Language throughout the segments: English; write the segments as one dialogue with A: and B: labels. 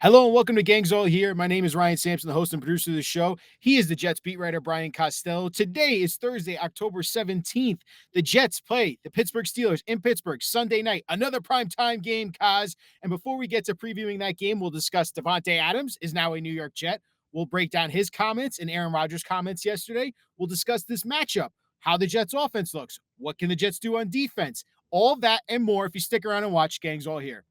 A: Hello and welcome to Gangs All Here. My name is Ryan Sampson, the host and producer of the show. He is the Jets beat writer, Brian Costello. Today is Thursday, October 17th. The Jets play the Pittsburgh Steelers in Pittsburgh Sunday night. Another primetime game, Coz. And before we get to previewing that game, we'll discuss Davante Adams is now a New York Jet. We'll break down his comments and Aaron Rodgers' comments yesterday. We'll discuss this matchup, how the Jets offense looks, what can the Jets do on defense, all of that and more if you stick around and watch Gangs All Here.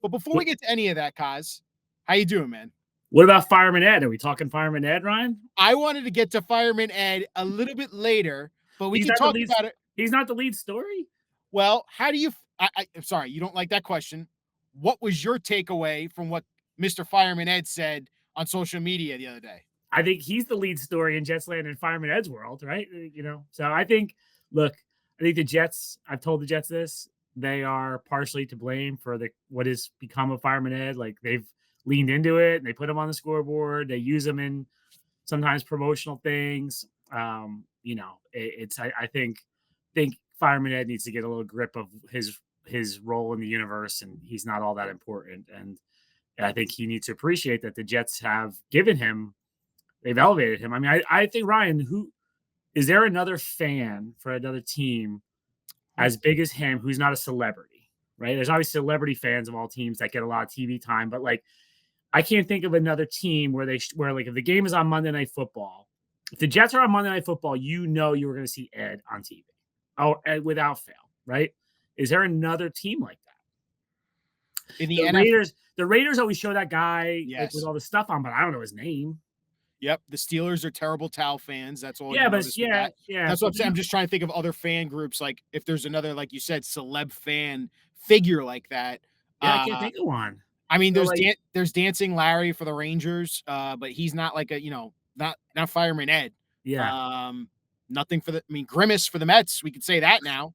A: But before we get to any of that, Coz, how you doing, man?
B: What about Fireman Ed? Are we talking Fireman Ed, Ryan?
A: I wanted to get to Fireman Ed a little bit later, but we can talk about it.
B: He's not the lead story?
A: Well, how do you I'm sorry, you don't like that question. What was your takeaway from what Mr. Fireman Ed said on social media the other day?
B: I think he's the lead story in Jetsland and Fireman Ed's world, right? So I think the Jets, I've told the Jets this, they are partially to blame for what has become of Fireman Ed. Like, they've leaned into it and they put him on the scoreboard. They use him in sometimes promotional things. I think Fireman Ed needs to get a little grip of his role in the universe, and he's not all that important. And I think he needs to appreciate that the Jets have given him, they've elevated him. I mean, I think, Ryan, is there another fan for another team as big as him who's not a celebrity, right? There's obviously celebrity fans of all teams that get a lot of TV time, but like, I can't think of another team where if the game is on Monday Night Football, if the Jets are on Monday Night Football, you were going to see Ed on TV. Oh, Ed without fail, right? Is there another team like that?
A: In the
B: Raiders always show that guy with all the stuff on, but I don't know his name.
A: Yep, the Steelers are terrible Towel fans. That's all.
B: Yeah,
A: That's what I'm saying. I'm just trying to think of other fan groups. Like, if there's another, like you said, celeb fan figure like that.
B: Yeah, I can't think of one.
A: I mean, there's Dancing Larry for the Rangers, but he's not like not Fireman Ed.
B: Yeah.
A: Nothing for Grimace for the Mets. We could say that now.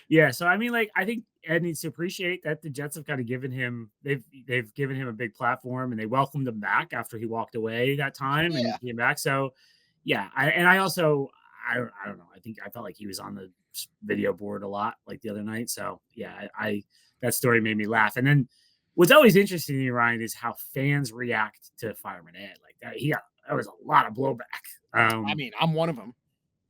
B: Yeah. So, I mean, like, I think Ed needs to appreciate that the Jets have kind of given him, they've given him a big platform, and they welcomed him back after he walked away that time and he came back. So, yeah. I don't know. I felt like he was on the video board a lot, like, the other night. So, yeah, that story made me laugh. And then what's always interesting to me, Ryan, is how fans react to Fireman Ed. Like, that was a lot of blowback.
A: I mean, I'm one of them.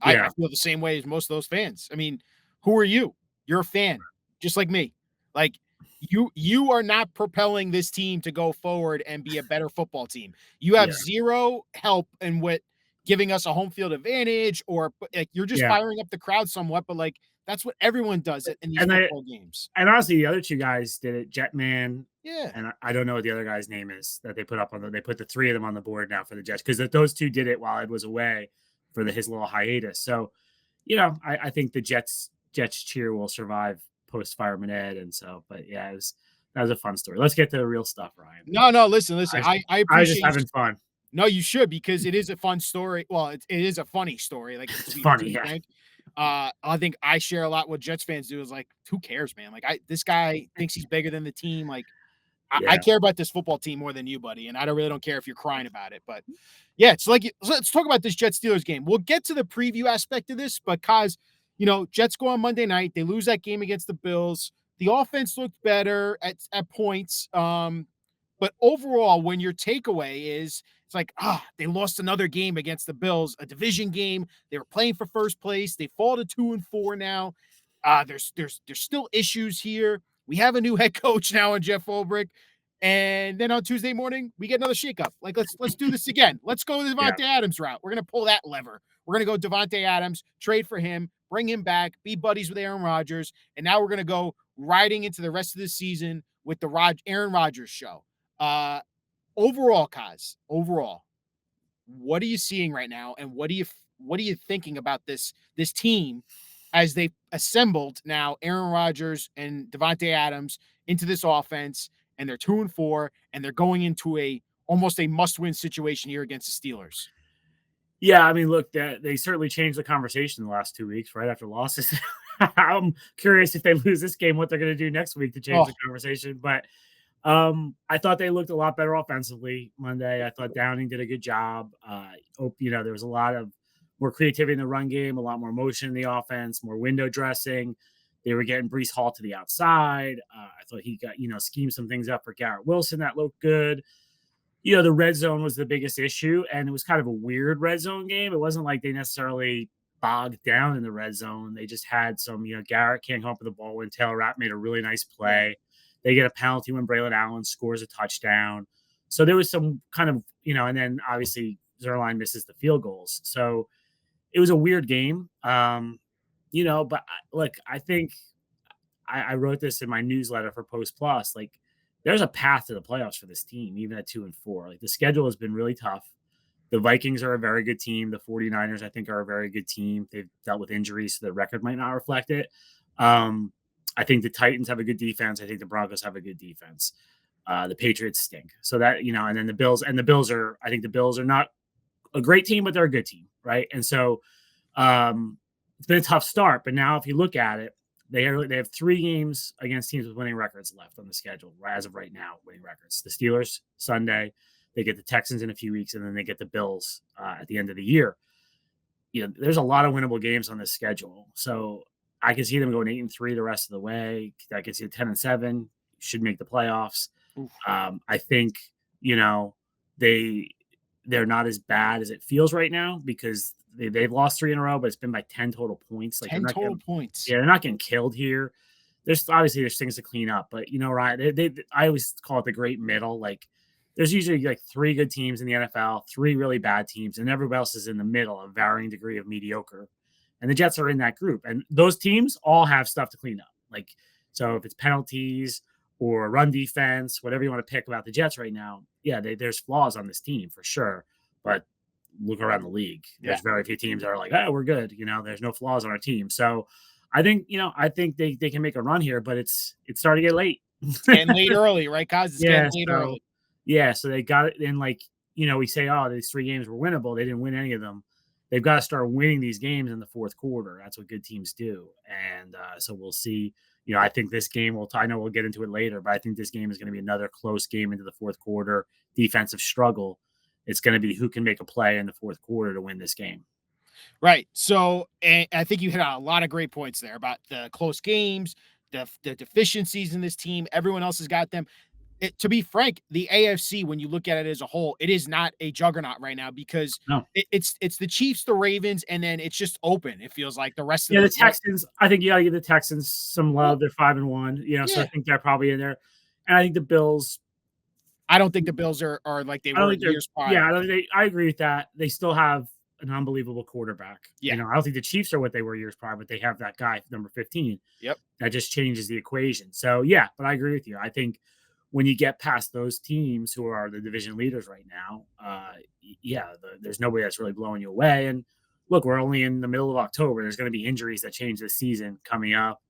B: Yeah.
A: I feel the same way as most of those fans. I mean, who are you? You're a fan, just like me. Like, you are not propelling this team to go forward and be a better football team. You have zero help in giving us a home field advantage, or like, you're just firing up the crowd somewhat, but like, that's what everyone does in these football games.
B: And honestly, the other two guys did it, Jetman.
A: Yeah.
B: And I don't know what the other guy's name is that they put up they put the three of them on the board now for the Jets, because those two did it while Ed was away for his little hiatus. So, I think the Jets cheer will survive post Fireman Ed. And so, but yeah, that was a fun story. Let's get to the real stuff, Ryan.
A: No, listen. I appreciate
B: I was just having fun.
A: No, you should, because it is a fun story. Well, it is a funny story. Like,
B: it's funny. Yeah.
A: I think I share a lot what Jets fans do is like, who cares, man? Like, this guy thinks he's bigger than the team. Like, I care about this football team more than you, buddy. And I really don't care if you're crying about it. But yeah, it's like, let's talk about this Jets Steelers game. We'll get to the preview aspect of this, but Coz, Jets go on Monday night. They lose that game against the Bills. The offense looked better at points. But overall, when your takeaway is, it's like, they lost another game against the Bills, a division game. They were playing for first place. They fall to 2-4 now. There's still issues here. We have a new head coach now in Jeff Ulbrich. And then on Tuesday morning, we get another shakeup. Like, let's do this again. Let's go the Davante Adams route. We're going to pull that lever. We're going to go Davante Adams, trade for him, bring him back, be buddies with Aaron Rodgers. And now we're going to go riding into the rest of the season with the Aaron Rodgers show. Overall, Coz, what are you seeing right now? And what are you thinking about this team as they've assembled now Aaron Rodgers and Davante Adams into this offense, and they're 2-4, and they're going into almost a must-win situation here against the Steelers?
B: Yeah, I mean, look, they certainly changed the conversation in the last 2 weeks, right after losses. I'm curious if they lose this game, what they're going to do next week to change the conversation. But I thought they looked a lot better offensively Monday. I thought Downing did a good job. There was a lot of more creativity in the run game, a lot more motion in the offense, more window dressing. They were getting Brees Hall to the outside. I thought he got, schemed some things up for Garrett Wilson that looked good. The red zone was the biggest issue, and it was kind of a weird red zone game. It wasn't like they necessarily bogged down in the red zone. They just had some, Garrett can't come up with the ball when Taylor Rapp made a really nice play. They get a penalty when Braylon Allen scores a touchdown. So there was some kind of, and then obviously Zerline misses the field goals. So it was a weird game. But look, I think I wrote this in my newsletter for Post Plus. Like, there's a path to the playoffs for this team, even at 2-4. Like, the schedule has been really tough. The Vikings are a very good team. The 49ers, I think, are a very good team. They've dealt with injuries, so the record might not reflect it. I think the Titans have a good defense. I think the Broncos have a good defense. The Patriots stink. So that, and then the Bills I think the Bills are not a great team, but they're a good team, right? And so it's been a tough start, but now if you look at it, they have 3 games against teams with winning records left on the schedule as of right now. Winning records: the Steelers Sunday, they get the Texans in a few weeks, and then they get the Bills at the end of the year. There's a lot of winnable games on this schedule, so I can see them going 8-3 the rest of the way. I can see 10-7 should make the playoffs. I think they're not as bad as it feels right now because they've lost 3 in a row, but it's been by 10 total points. Like,
A: 10 total points.
B: Yeah, they're not getting killed here. There's things to clean up, but Ryan, I always call it the great middle. Like, there's usually like 3 good teams in the NFL, 3 really bad teams, and everybody else is in the middle, a varying degree of mediocre. And the Jets are in that group, and those teams all have stuff to clean up. Like, so if it's penalties or run defense, whatever you want to pick about the Jets right now, yeah, there's flaws on this team for sure, but look around the league. There's very few teams that are like, oh, we're good. There's no flaws on our team. So I think they can make a run here, but it's starting to get late.
A: And late early, right, Coz? It's getting late early.
B: Yeah, so they got it in, like, we say, oh, these 3 games were winnable. They didn't win any of them. They've got to start winning these games in the fourth quarter. That's what good teams do. And so we'll see. I think this game I know we'll get into it later, but I think this game is going to be another close game into the fourth quarter, defensive struggle. It's going to be who can make a play in the fourth quarter to win this game.
A: Right. So, and I think you hit on a lot of great points there about the close games, the deficiencies in this team. Everyone else has got them. To be frank, the AFC, when you look at it as a whole, it is not a juggernaut right now because it's the Chiefs, the Ravens, and then it's just open. It feels like the rest of
B: the Texans. I think you got to give the Texans some love. They're 5-1, so I think they're probably in there. And I think the Bills.
A: I don't think the Bills are like they were years prior.
B: Yeah, I agree with that. They still have an unbelievable quarterback.
A: Yeah.
B: I don't think the Chiefs are what they were years prior, but they have that guy, number 15.
A: Yep.
B: That just changes the equation. So, yeah, but I agree with you. I think when you get past those teams who are the division leaders right now, there's nobody that's really blowing you away. And look, we're only in the middle of October. There's going to be injuries that change the season coming up.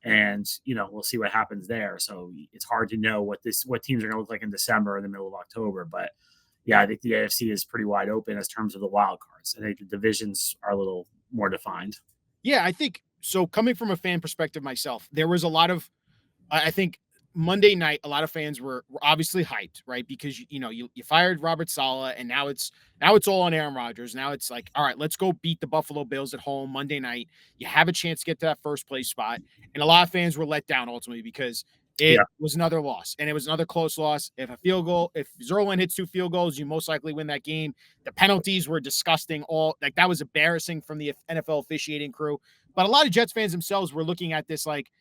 B: And, we'll see what happens there. So it's hard to know what teams are going to look like in December or in the middle of October. But, yeah, I think the AFC is pretty wide open as terms of the wild cards. I think the divisions are a little more defined.
A: Yeah, I think so. Coming from a fan perspective myself, there was a lot of, I think, Monday night, a lot of fans were obviously hyped, right? Because you fired Robert Saleh, and now it's all on Aaron Rodgers. Now it's like, all right, let's go beat the Buffalo Bills at home Monday night. You have a chance to get to that first place spot, and a lot of fans were let down ultimately because it was another loss, and it was another close loss. If Zerline hits 2 field goals, you most likely win that game. The penalties were disgusting. That was embarrassing from the NFL officiating crew. But a lot of Jets fans themselves were looking at this like,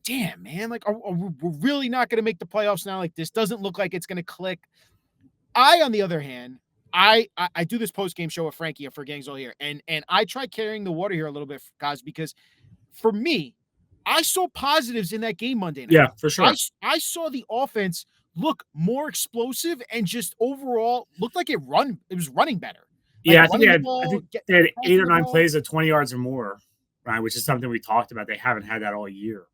A: damn, man, like, are we really not going to make the playoffs now? Like, this doesn't look like it's going to click. On the other hand, I do this post-game show with Frankie for Gangs All here, and I try carrying the water here a little bit, guys, because for me, I saw positives in that game Monday night.
B: Yeah, for sure.
A: I saw the offense look more explosive and just overall looked like it was running better.
B: Like, I think they had 8 or 9 plays of 20 yards or more, right? Which is something we talked about. They haven't had that all year.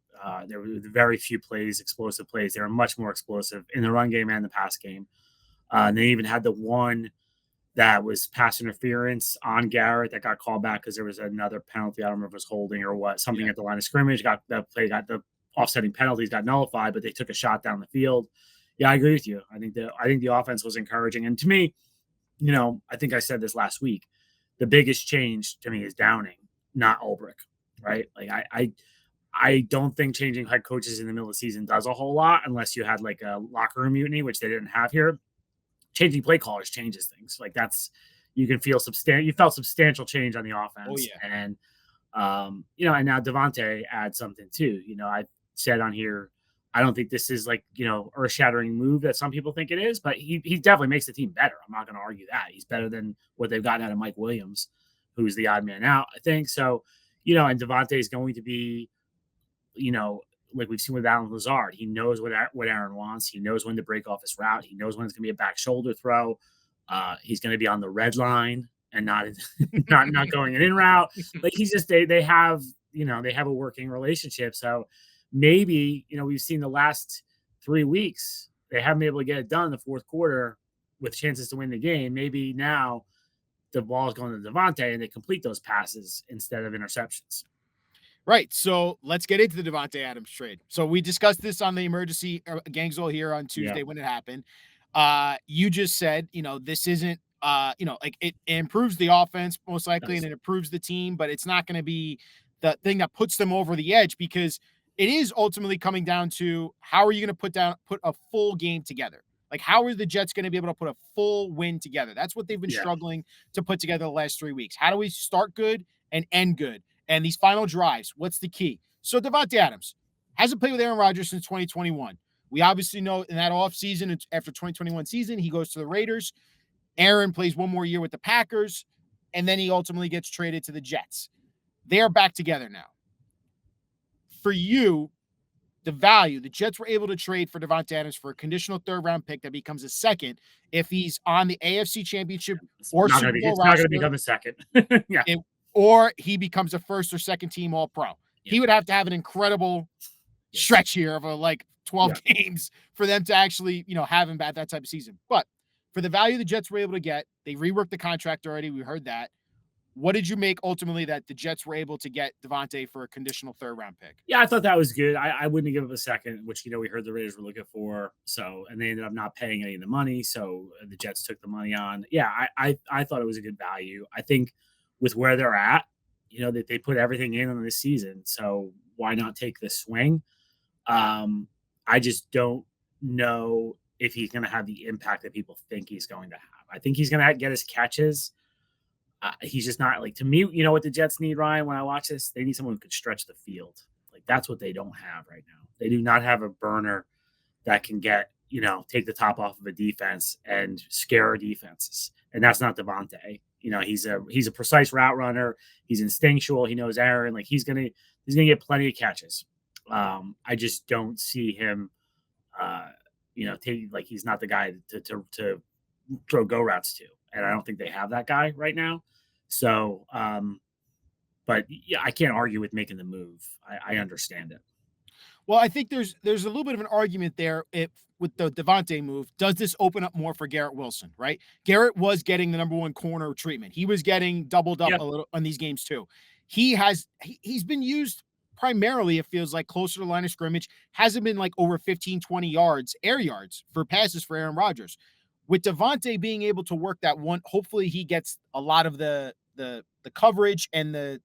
B: There were very few explosive plays. They were much more explosive in the run game and the pass game. And they even had the one that was pass interference on Garrett that got called back because there was another penalty. I don't remember if it was holding or what. Something at the line of scrimmage got the offsetting penalties got nullified, but they took a shot down the field. Yeah, I agree with you. I think the offense was encouraging. And to me, I think I said this last week, the biggest change to me is Downing, not Ulbrich, right? Like I don't think changing head coaches in the middle of the season does a whole lot unless you had like a locker room mutiny, which they didn't have here. Changing play callers changes things. Like that's you can feel you felt substantial change on the
A: Oh
B: offense.
A: yeah.
B: And and now Davante adds something too. I said on here, I don't think this is like, earth-shattering move that some people think it is, but he definitely makes the team better. I'm not going to argue that. He's better than what they've gotten out of Mike Williams, who's the odd man out, I think. So, and Davante is going to be, like we've seen with Alan Lazard. He knows what Aaron wants. He knows when to break off his route. He knows when it's going to be a back shoulder throw. He's going to be on the red line and not not going an in route. Like he's just they have they have a working relationship. So maybe we've seen the last 3 weeks they haven't been able to get it done in the fourth quarter with chances to win the game. Maybe now the ball is going to Davante and they complete those passes instead of interceptions.
A: Right. So let's get into the Davante Adams trade. So we discussed this on the emergency Gangzone here on Tuesday when it happened. You just said, this isn't, like it improves the offense most likely and it improves the team, but it's not going to be the thing that puts them over the edge because it is ultimately coming down to how are you going to put a full game together? Like, how are the Jets going to be able to put a full win together? That's what they've been struggling to put together the last 3 weeks. How do we start good and end good? And these final drives, what's the key? So Davante Adams hasn't played with Aaron Rodgers since 2021. We obviously know in that offseason, after 2021 season, he goes to the Raiders. Aaron plays one more year with the Packers, and then he ultimately gets traded to the Jets. They're back together now. For you, the Jets were able to trade for Davante Adams for a conditional third-round pick that becomes a second if he's on the AFC Championship or Super Bowl roster.
B: It's not going to become a second.
A: Or he becomes a first or second team All-Pro. Yeah. He would have to have an incredible stretch here of 12 games for them to actually, have him at that type of season. But for the value the Jets were able to get, they reworked the contract already. We heard that. What did you make ultimately that the Jets were able to get Davante for a conditional third-round pick?
B: Yeah, I thought that was good. I wouldn't give him a second, which, we heard the Raiders were looking for. So, and they ended up not paying any of the money. So the Jets took the money on. Yeah, I thought it was a good value. I think with where they're at, that they put everything in on this season. So why not take this swing? I just don't know if he's going to have the impact that people think he's going to have. I think he's going to get his catches. He's just not to me, what the Jets need, Ryan, when I watch this, they need someone who could stretch the field. Like that's what they don't have right now. They do not have a burner that can get, take the top off of a defense and scare defenses. And that's not Davante. He's a precise route runner. He's instinctual. He knows Aaron. Like he's gonna get plenty of catches. I just don't see him, he's not the guy to throw go routes to. And I don't think they have that guy right now. So, but yeah, I can't argue with making the move. I understand it.
A: Well, I think there's a little bit of an argument there with the Davante move. Does this open up more for Garrett Wilson, right? Garrett was getting the number one corner treatment. He was getting doubled up a little on these games too. He's been used primarily, it feels like, closer to the line of scrimmage. Hasn't been over 15, 20 yards, air yards for passes for Aaron Rodgers. With Davante being able to work that one, hopefully he gets a lot of the coverage and the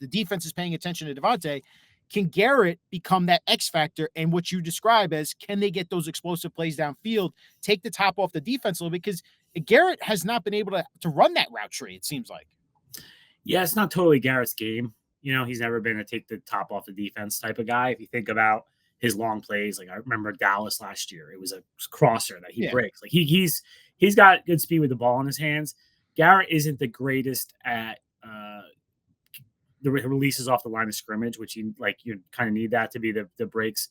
A: defense is paying attention to Davante. Can Garrett become that X factor? And what you describe as, can they get those explosive plays downfield, take the top off the defense a little bit? Because Garrett has not been able to run that route tree, it seems like.
B: Yeah, it's not totally Garrett's game. He's never been a take the top off the defense type of guy. If you think about his long plays, I remember Dallas last year, it was a crosser that he breaks. He's got good speed with the ball in his hands. Garrett isn't the greatest at the releases off the line of scrimmage, which you kind of need that to be the breaks.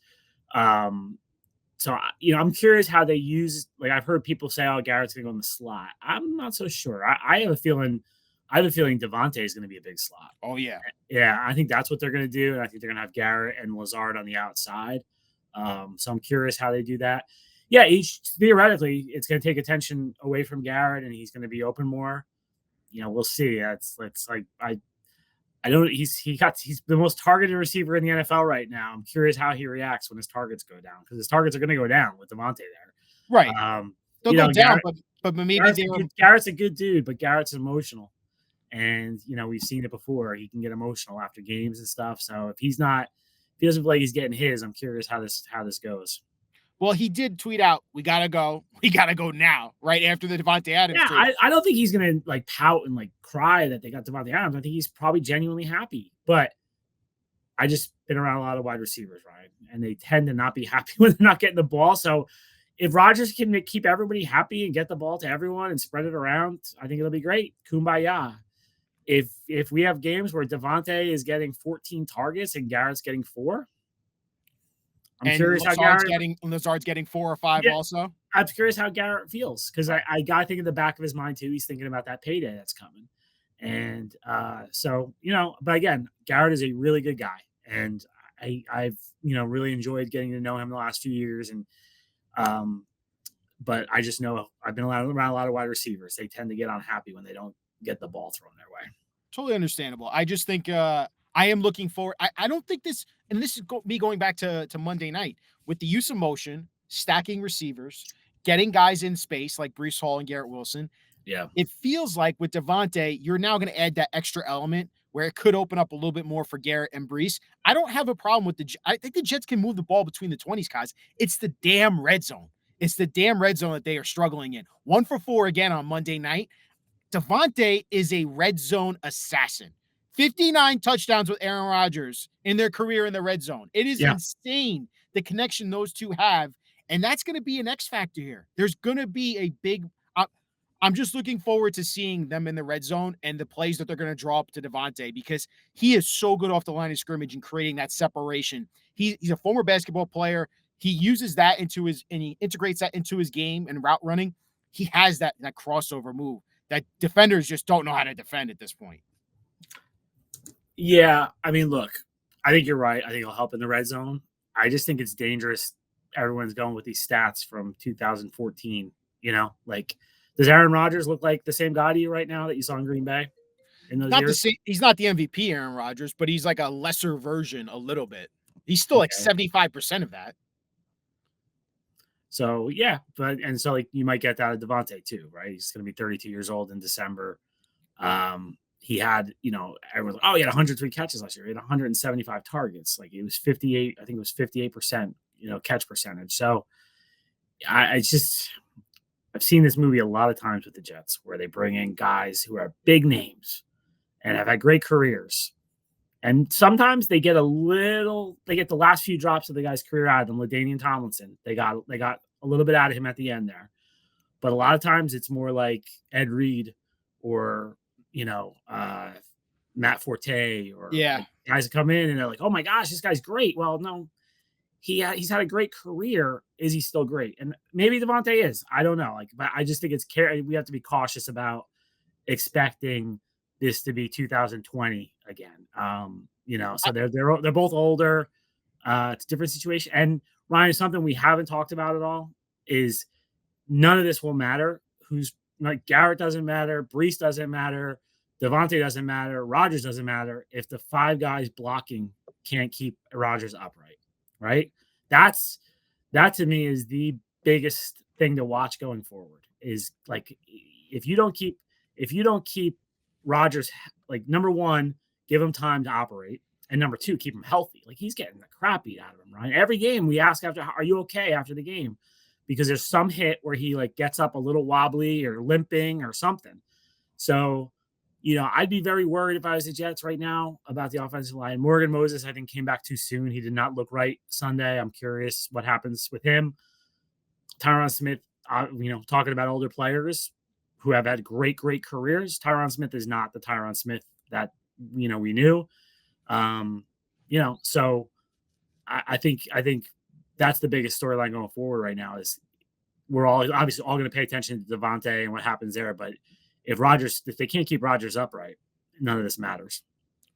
B: So I'm curious how they use. I've heard people say, "Oh, Garrett's going to go in the slot." I'm not so sure. I have a feeling Davante is going to be a big slot.
A: Oh yeah,
B: yeah. I think that's what they're going to do, and I think they're going to have Garrett and Lazard on the outside. So I'm curious how they do that. Yeah, theoretically, it's going to take attention away from Garrett, and he's going to be open more. We'll see. I don't. He's the most targeted receiver in the NFL right now. I'm curious how he reacts when his targets go down, because his targets are going to go down with Davante there.
A: Right. They'll go down, but maybe
B: Garrett's a good dude, but Garrett's emotional. And, we've seen it before. He can get emotional after games and stuff. So if he's not if he doesn't feel like he's getting his, I'm curious how this goes.
A: Well, he did tweet out, "We gotta go. We gotta go now." Right after the Davante Adams
B: Yeah,
A: trade.
B: I don't think he's gonna like pout and like cry that they got Davante Adams. I think he's probably genuinely happy. But I just been around a lot of wide receivers, Ryan, and they tend to not be happy when they're not getting the ball. So if Rodgers can keep everybody happy and get the ball to everyone and spread it around, I think it'll be great. Kumbaya. If we have games where Davante is getting 14 targets and Garrett's getting 4, I'm curious how
A: Lazard's getting 4 or 5 also.
B: I'm curious how Garrett feels because I got to think in the back of his mind too. He's thinking about that payday that's coming, and so But again, Garrett is a really good guy, and I've really enjoyed getting to know him the last few years, and but I just know I've been around a lot of wide receivers. They tend to get unhappy when they don't get the ball thrown their way.
A: Totally understandable. I just think I am looking forward. I don't think this, and this is me going back to Monday night with the use of motion, stacking receivers, getting guys in space like Breece Hall and Garrett Wilson.
B: Yeah.
A: It feels like with Davante, you're now going to add that extra element where it could open up a little bit more for Garrett and Breece. I don't have a problem with I think the Jets can move the ball between the 20s, guys. It's the damn red zone. It's the damn red zone that they are struggling in. 1 for 4 again on Monday night. Davante is a red zone assassin. 59 touchdowns with Aaron Rodgers in their career in the red zone. It is insane the connection those two have, and that's going to be an X factor here. There's going to be a big I'm just looking forward to seeing them in the red zone and the plays that they're going to draw up to Davante because he is so good off the line of scrimmage and creating that separation. He's a former basketball player. He uses that and he integrates that into his game and route running. He has that crossover move that defenders just don't know how to defend at this point.
B: Yeah, I mean, look, I think you're right. I think it'll help in the red zone. I just think it's dangerous. Everyone's going with these stats from 2014. Does Aaron Rodgers look like the same guy to you right now that you saw in Green Bay in those years?
A: He's not the MVP Aaron Rodgers, but he's like a lesser version a little bit. He's still like 75% of that.
B: So, yeah, you might get that of Davante too, right? He's going to be 32 years old in December. He had, everyone's like, he had 103 catches last year. He had 175 targets. Like it was 58, I think it was 58%, catch percentage. So I've seen this movie a lot of times with the Jets where they bring in guys who are big names and have had great careers. And sometimes they get the last few drops of the guy's career out of them. LaDainian Tomlinson, they got a little bit out of him at the end there. But a lot of times it's more like Ed Reed or, Matt Forte or guys that come in and they're like, oh my gosh, this guy's great. Well, no, he's had a great career. Is he still great? And maybe Davante is. I don't know. But I just think we have to be cautious about expecting this to be 2020 again. So they're both older. It's a different situation. And Ryan, something we haven't talked about at all is none of this will matter. Garrett doesn't matter. Breece doesn't matter. Davante doesn't matter. Rodgers doesn't matter if the 5 guys blocking can't keep Rodgers upright. Right? That to me is the biggest thing to watch going forward. Is like if you don't keep Rodgers, like number 1, give him time to operate, and number 2, keep him healthy. Like he's getting the crap beat out of him, right? Every game we ask are you okay after the game? Because there's some hit where he like gets up a little wobbly or limping or something. So, I'd be very worried if I was the Jets right now about the offensive line. Morgan Moses, I think, came back too soon. He did not look right Sunday. I'm curious what happens with him. Tyron Smith, talking about older players who have had great careers. Tyron Smith is not the Tyron Smith that, we knew. So I think that's the biggest storyline going forward right now is we're all obviously all going to pay attention to Davante and what happens there. But if they can't keep Rodgers upright, none of this matters.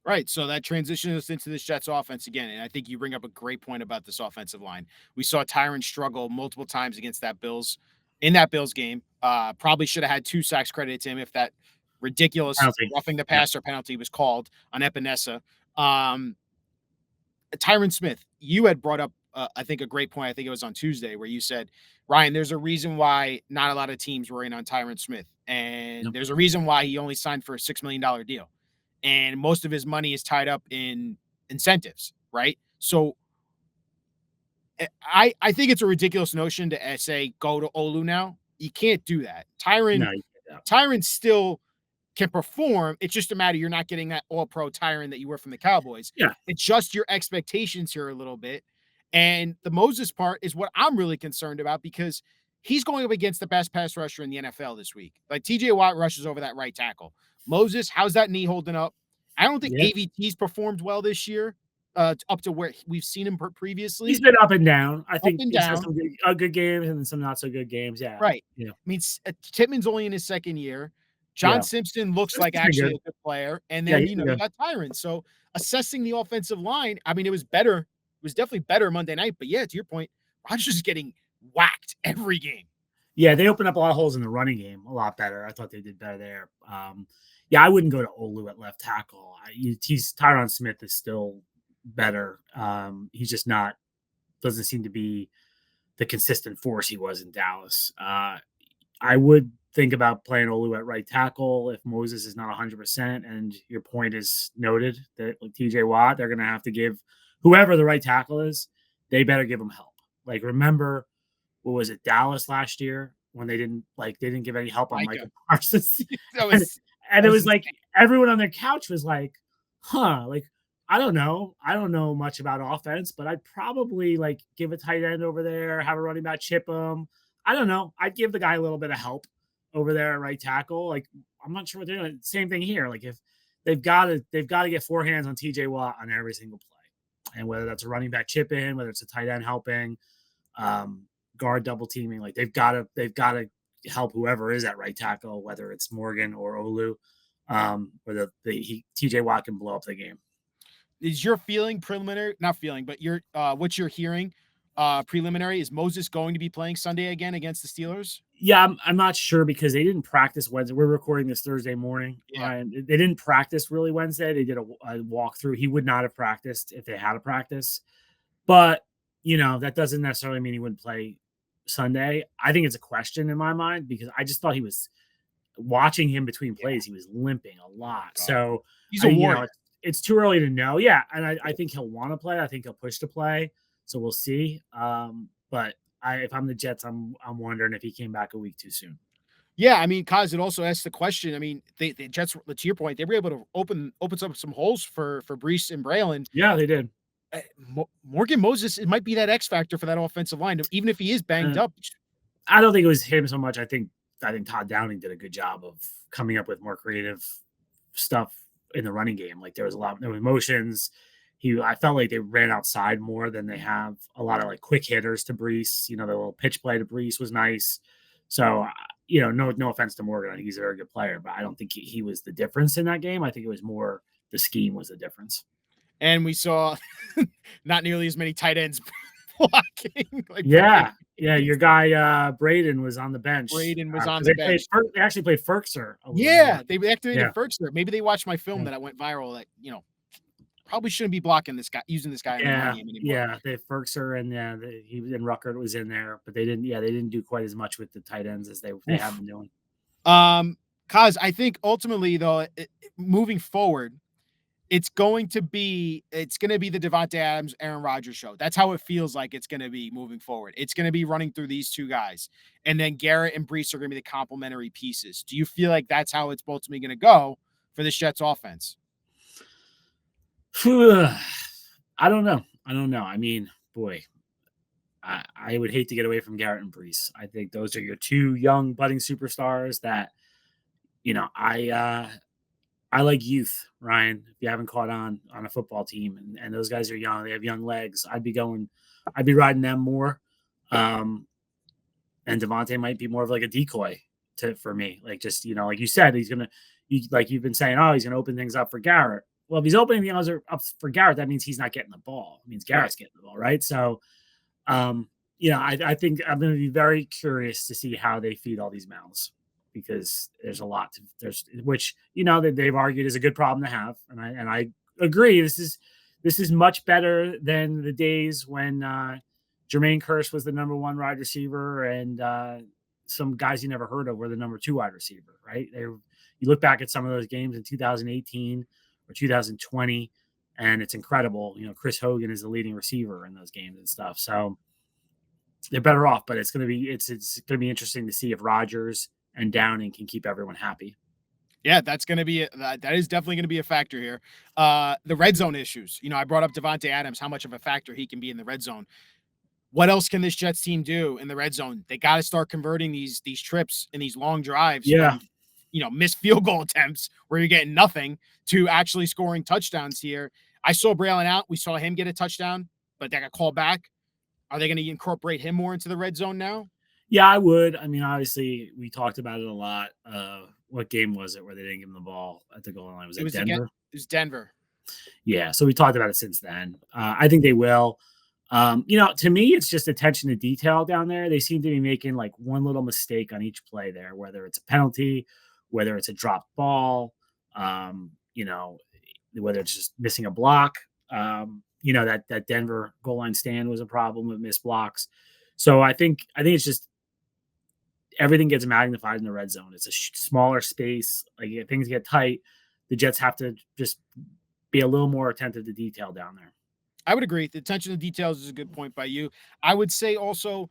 A: Right. So that transitions us into this Jets offense again. And I think you bring up a great point about this offensive line. We saw Tyron struggle multiple times against that Bills game. Probably should have had 2 sacks credited to him if that ridiculous roughing the passer penalty was called on Epinesa. Tyron Smith, you had brought up, I think, a great point. I think it was on Tuesday where you said, Ryan, there's a reason why not a lot of teams were in on Tyron Smith. And there's a reason why he only signed for a $6 million deal. And most of his money is tied up in incentives, right? So I think it's a ridiculous notion to say go to Olu now. You can't do that.
B: No, you can't.
A: Tyron still can perform. It's just a matter you're not getting that all pro Tyron that you were from the Cowboys.
B: Yeah.
A: Adjust your expectations here a little bit. And the Moses part is what I'm really concerned about because he's going up against the best pass rusher in the NFL this week. Like TJ Watt rushes over that right tackle. Moses, how's that knee holding up? I don't think
B: Yeah.
A: AVT's performed well this year, up to where we've seen him previously.
B: He's been up and down. I think
A: and
B: he's had
A: down.
B: some good games and some not so good games. Yeah.
A: Right.
B: Yeah.
A: I mean, Tittman's only in his second year. John
B: Yeah.
A: Simpson looks
B: Simpson's
A: like
B: been
A: actually
B: good.
A: a good player. And
B: Yeah,
A: then,
B: he's
A: you
B: been
A: know, you
B: good.
A: got Tyron. So assessing the offensive line, I mean, it was better. It was definitely better Monday night. But yeah, to your point, Rodgers is getting whacked every game.
B: Yeah, they opened up a lot of holes in the running game a lot better. I thought they did better there. Yeah, I wouldn't go to Olu at left tackle. Tyron Smith is still better. He's just not doesn't seem to be the consistent force he was in Dallas. I would think about playing Olu at right tackle if Moses is not 100%. And your point is noted that with TJ Watt, they're going to have to give whoever the right tackle is, they better give him help. Like, remember, what was it, Dallas last year when they didn't give any help on Micah Parsons? and it was like everyone on their couch was like, huh, like, I don't know much about offense, but I'd probably like give a tight end over there, have a running back chip him. I don't know. I'd give the guy a little bit of help over there at right tackle. Like, I'm not sure what they're doing. Same thing here. Like, if they've got to get four hands on TJ Watt on every single play, and whether that's a running back chip in, whether it's a tight end helping, guard double teaming, like they've got to help whoever is at right tackle, whether it's Morgan or Olu, or TJ Watt can blow up the game.
A: Is your feeling preliminary? Not feeling, but your what you're hearing preliminary is Moses going to be playing Sunday again against the Steelers?
B: Yeah, I'm not sure because they didn't practice Wednesday. We're recording this Thursday morning.
A: Yeah.
B: They didn't practice really Wednesday. They did a walkthrough. He would not have practiced if they had a practice. But, that doesn't necessarily mean he wouldn't play Sunday. I think it's a question in my mind because I just thought he was watching him between plays. He was limping a lot. So
A: he's a warrior.
B: It's too early to know. Yeah. And I think he'll want to play. I think he'll push to play. So we'll see. But if I'm the Jets, I'm wondering if he came back a week too soon.
A: Yeah, I mean, Coz, it also asks the question. I mean, the Jets, to your point, they were able to open up some holes for Breece and Braylon.
B: Yeah, they did.
A: Morgan Moses, it might be that X factor for that offensive line, even if he is banged up.
B: I don't think it was him so much. I think Todd Downing did a good job of coming up with more creative stuff in the running game. Like there was motions. I felt like they ran outside more than they have. A lot of like quick hitters to Breece. The little pitch play to Breece was nice. So, no offense to Morgan. I think he's a very good player, but I don't think he was the difference in that game. I think it was more the scheme was the difference.
A: And we saw not nearly as many tight ends blocking.
B: Yeah. Your guy Braden was on the bench.
A: Braden was on the bench.
B: They actually played Ferkser.
A: Yeah, they activated Ferkser. Maybe they watched my film that went viral that, probably shouldn't be blocking this guy, using this guy in the game anymore.
B: Yeah, they Ferkser and he was in Ruckert was in there, but they didn't do quite as much with the tight ends as they have been doing.
A: Coz, I think ultimately though, moving forward, it's going to be the Davante Adams, Aaron Rodgers show. That's how it feels like it's going to be moving forward. It's going to be running through these two guys. And then Garrett and Breece are going to be the complementary pieces. Do you feel like that's how it's ultimately going to go for this Jets offense?
B: I don't know. I mean, boy, I would hate to get away from Garrett and Breece. I think those are your two young budding superstars that, I like youth, Ryan, if you haven't caught on a football team and those guys are young, they have young legs. I'd be riding them more. And Davante might be more of like a decoy for me. Like just, like you said, like you've been saying, he's going to open things up for Garrett. Well, if he's opening things up for Garrett, that means he's not getting the ball. It means Garrett's getting the ball, right? So, I think I'm going to be very curious to see how they feed all these mouths because there's a lot which that they've argued is a good problem to have, and I agree. This is much better than the days when Jermaine Kearse was the number one wide receiver and some guys you never heard of were the number two wide receiver, right? You look back at some of those games in 2018 or 2020, and it's incredible. Chris Hogan is the leading receiver in those games and stuff. So they're better off, but it's going to be interesting to see if Rodgers and Downing can keep everyone happy.
A: Yeah, that's going to be that is definitely going to be a factor here. The red zone issues. I brought up Davante Adams, how much of a factor he can be in the red zone. What else can this Jets team do in the red zone? They got to start converting these trips and these long drives from missed field goal attempts where you're getting nothing to actually scoring touchdowns here. I saw Braylon out. We saw him get a touchdown, but that got called back. Are they going to incorporate him more into the red zone now?
B: Yeah, I would. I mean, obviously, we talked about it a lot. What game was it where they didn't give him the ball at the goal line? Was it Denver?
A: It was Denver.
B: Yeah, so we talked about it since then. I think they will. To me, it's just attention to detail down there. They seem to be making like one little mistake on each play there, whether it's a penalty, whether it's a dropped ball, whether it's just missing a block. That Denver goal line stand was a problem with missed blocks. So I think it's just everything gets magnified in the red zone. It's a smaller space. Like if things get tight, the Jets have to just be a little more attentive to detail down there.
A: I would agree. The attention to details is a good point by you. I would say also,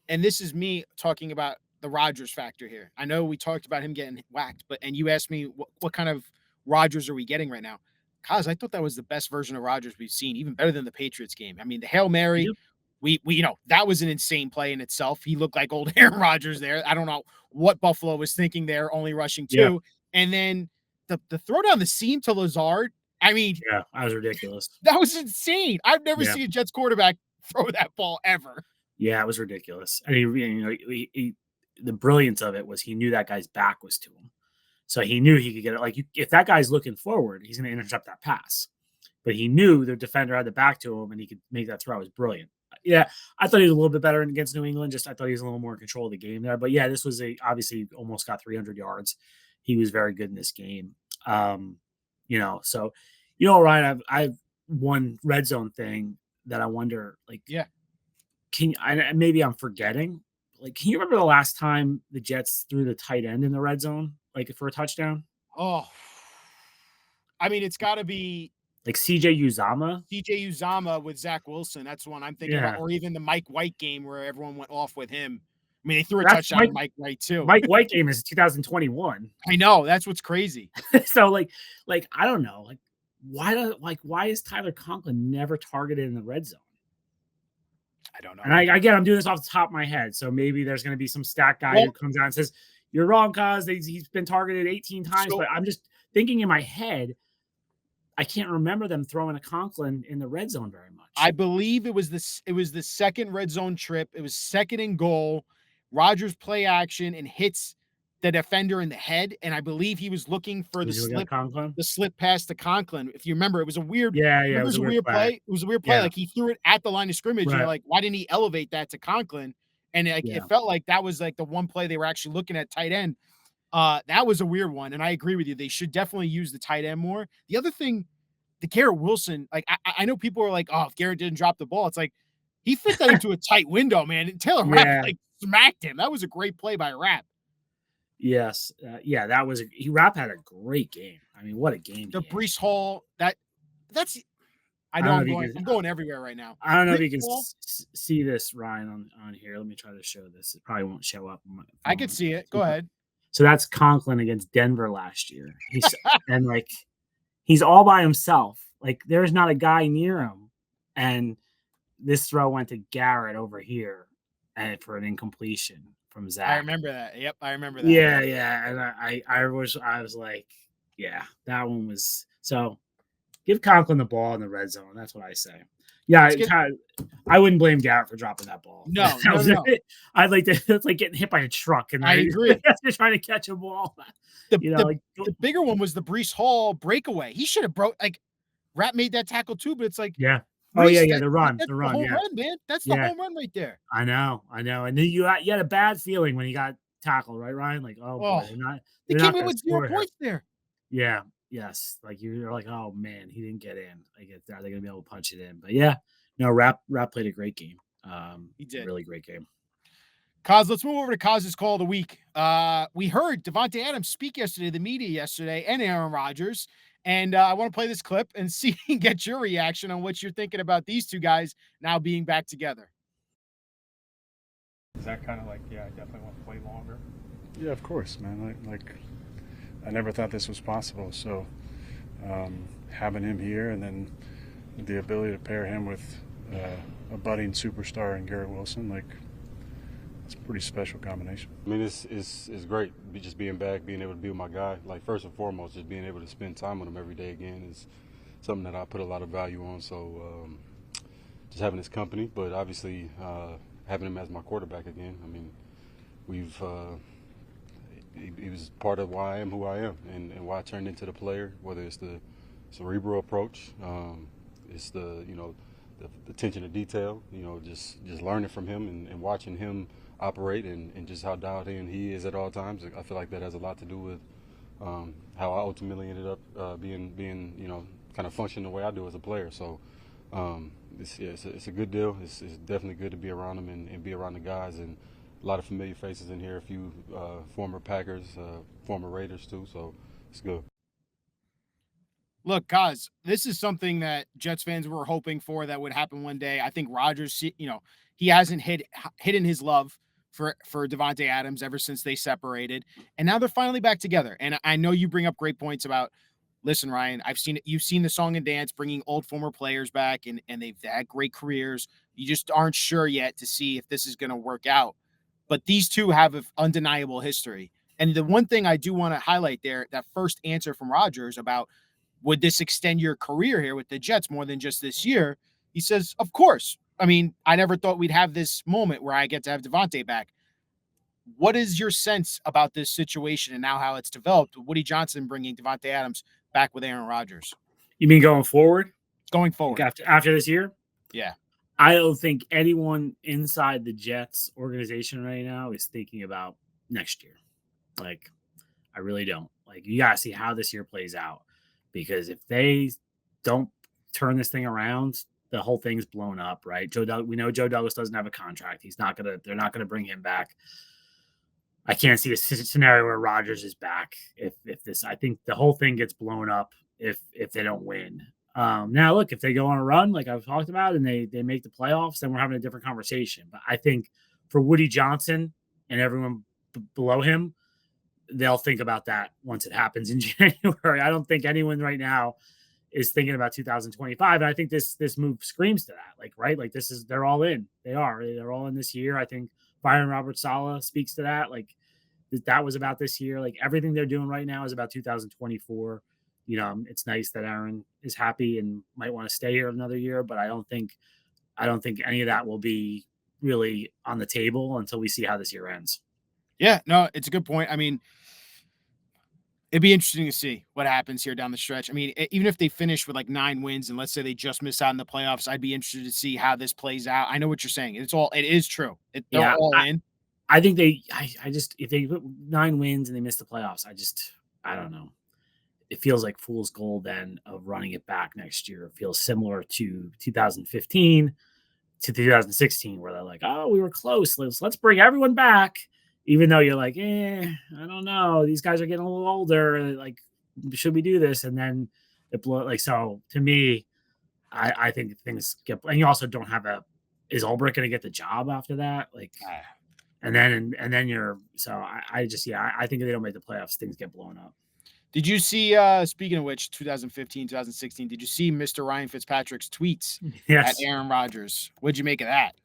A: and this is me talking about the Rodgers factor here. I know we talked about him getting whacked, and you asked me what kind of Rodgers are we getting right now? Coz, I thought that was the best version of Rodgers we've seen, even better than the Patriots game. I mean, the Hail Mary, we that was an insane play in itself. He looked like old Aaron Rodgers there. I don't know what Buffalo was thinking there, only rushing two. Yeah. And then the throw down the seam to Lazard. I mean,
B: yeah, that was ridiculous.
A: That was insane. I've never seen a Jets quarterback throw that ball ever.
B: Yeah, it was ridiculous. I mean, the brilliance of it was he knew that guy's back was to him. So he knew he could get it. Like, if that guy's looking forward, he's going to intercept that pass. But he knew the defender had the back to him, and he could make that throw. It was brilliant. Yeah, I thought he was a little bit better against New England. I thought he was a little more in control of the game there. But yeah, this was obviously almost got 300 yards. He was very good in this game. Ryan, I've one red zone thing that I wonder, maybe I'm forgetting. Like, can you remember the last time the Jets threw the tight end in the red zone, like for a touchdown?
A: Oh, I mean, it's got to be
B: like CJ
A: Uzomah with Zach Wilson. That's the one I'm thinking about. Or even the Mike White game where everyone went off with him. I mean, they threw a touchdown to Mike White too.
B: Mike White game is 2021.
A: I know. That's what's crazy.
B: So I don't know. Why is Tyler Conklin never targeted in the red zone?
A: I don't know.
B: And I'm doing this off the top of my head. So maybe there's going to be some stat guy who comes out and says, "You're wrong, Coz. He's been targeted 18 times." But I'm just thinking in my head, I can't remember them throwing a Conklin in the red zone very much.
A: I believe it was the second red zone trip. It was second and goal. Rodgers play action and hits the defender in the head, and I believe he was looking for the slip pass to Conklin. If you remember, it was a weird, it was a weird play. It was a weird play. Like he threw it at the line of scrimmage, and you're like, why didn't he elevate that to Conklin? And it felt like that was like the one play they were actually looking at tight end. That was a weird one, and I agree with you. They should definitely use the tight end more. The other thing, the Garrett Wilson, like I know people are like, oh, if Garrett didn't drop the ball, it's like he fit that into a tight window, man. And Taylor Rapp smacked him. That was a great play by Rapp.
B: Yes. That was Rapp had a great game. I mean, what a game.
A: The Breece Hall, that's I'm going everywhere right now.
B: I don't know if you can see this, Ryan, on here. Let me try to show this. It probably won't show up.
A: I can see it. Go ahead.
B: So that's Conklin against Denver last year. He's all by himself. Like, there's not a guy near him. And this throw went to Garrett over here and for an incompletion from Zach.
A: I remember that. Yep, I remember that.
B: Yeah. And I was like, yeah, that one was so. Give Conklin the ball in the red zone. That's what I say. Yeah, I wouldn't blame Garrett for dropping that ball.
A: No.
B: I'd like to. It's like getting hit by a truck, and
A: I agree.
B: You're trying to catch a ball.
A: The bigger one was the Breece Hall breakaway. He should have broke. Like, Rapp made that tackle too, but it's like,
B: yeah.
A: Breece,
B: the run,
A: that's the home run, man. That's the home run right there.
B: I know. And then you had a bad feeling when he got tackled, right, Ryan? Like, boy,
A: they came in with 0 points there.
B: Yeah. Yes. Like, you're like, oh man, he didn't get in. Like, are they gonna be able to punch it in? But yeah, no, Rapp played a great game.
A: He did.
B: Really great game.
A: Coz, let's move over to Coz's call of the week. We heard Davante Adams speak yesterday, the media yesterday, and Aaron Rodgers. And I want to play this clip and see and get your reaction on what you're thinking about these two guys now being back together.
C: Is that kind of like, yeah, I definitely want to play longer?
D: Yeah, of course, man. Like I never thought this was possible. So having him here and then the ability to pair him with a budding superstar in Garrett Wilson, like it's a pretty special combination.
E: I mean, it's great just being back, being able to be with my guy. Like, first and foremost, just being able to spend time with him every day again is something that I put a lot of value on. So just having his company, but obviously having him as my quarterback again. I mean, he was part of why I am who I am and why I turned into the player, whether it's the cerebral approach, it's the attention to detail, just learning from him and watching him operate and just how dialed in he is at all times. I feel like that has a lot to do with how I ultimately ended up being kind of functioning the way I do as a player. So it's a good deal. It's definitely good to be around him and be around the guys, and a lot of familiar faces in here, a few former Packers, former Raiders too, so it's good.
A: Look, Coz, this is something that Jets fans were hoping for that would happen one day. I think Rodgers, he hasn't hidden his love for Davante Adams ever since they separated, and now they're finally back together. And I know you bring up great points about. Listen, Ryan, you've seen the song and dance bringing old former players back, and they've had great careers. You just aren't sure yet to see if this is going to work out. But these two have an undeniable history. And the one thing I do want to highlight there, that first answer from Rodgers about would this extend your career here with the Jets more than just this year? He says, of course. I mean, I never thought we'd have this moment where I get to have Davante back. What is your sense about this situation and now how it's developed? Woody Johnson bringing Davante Adams back with Aaron Rodgers.
B: You mean going forward?
A: Going forward.
B: Like after this year?
A: Yeah.
B: I don't think anyone inside the Jets organization right now is thinking about next year. Like, I really don't. Like, you got to see how this year plays out. Because if they don't turn this thing around, the whole thing's blown up, right? We know Joe Douglas doesn't have a contract. They're not gonna bring him back. I can't see a scenario where Rodgers is back if this. I think the whole thing gets blown up if they don't win. Now, look, if they go on a run like I've talked about and they make the playoffs, then we're having a different conversation. But I think for Woody Johnson and everyone below him, they'll think about that once it happens in January. I don't think anyone right now is thinking about 2025. And I think this move screams to that. Like, right? Like they're all in. They're all in this year. I think Byron Robert Saleh speaks to that. Like that was about this year. Like everything they're doing right now is about 2024. It's nice that Aaron is happy and might want to stay here another year, but I don't think any of that will be really on the table until we see how this year ends.
A: Yeah, no, it's a good point. I mean, it'd be interesting to see what happens here down the stretch. I mean, even if they finish with like 9 wins and let's say they just miss out in the playoffs, I'd be interested to see how this plays out. I know what you're saying. It is true. They're all in.
B: I think I just, if they put 9 wins and they miss the playoffs, I don't know. It feels like fool's gold then of running it back next year. It feels similar to 2015 to 2016 where they're like, oh, we were close. Let's bring everyone back. Even though you're like, I don't know. These guys are getting a little older. Like, should we do this? And then it blew. Like, so to me, I think things get. And you also don't have is Ulbrich going to get the job after that? Like, and then you're. So I think if they don't make the playoffs, things get blown up.
A: Did you see? Speaking of which, 2015, 2016. Did you see Mr. Ryan Fitzpatrick's tweets at Aaron Rodgers? What'd you make of that?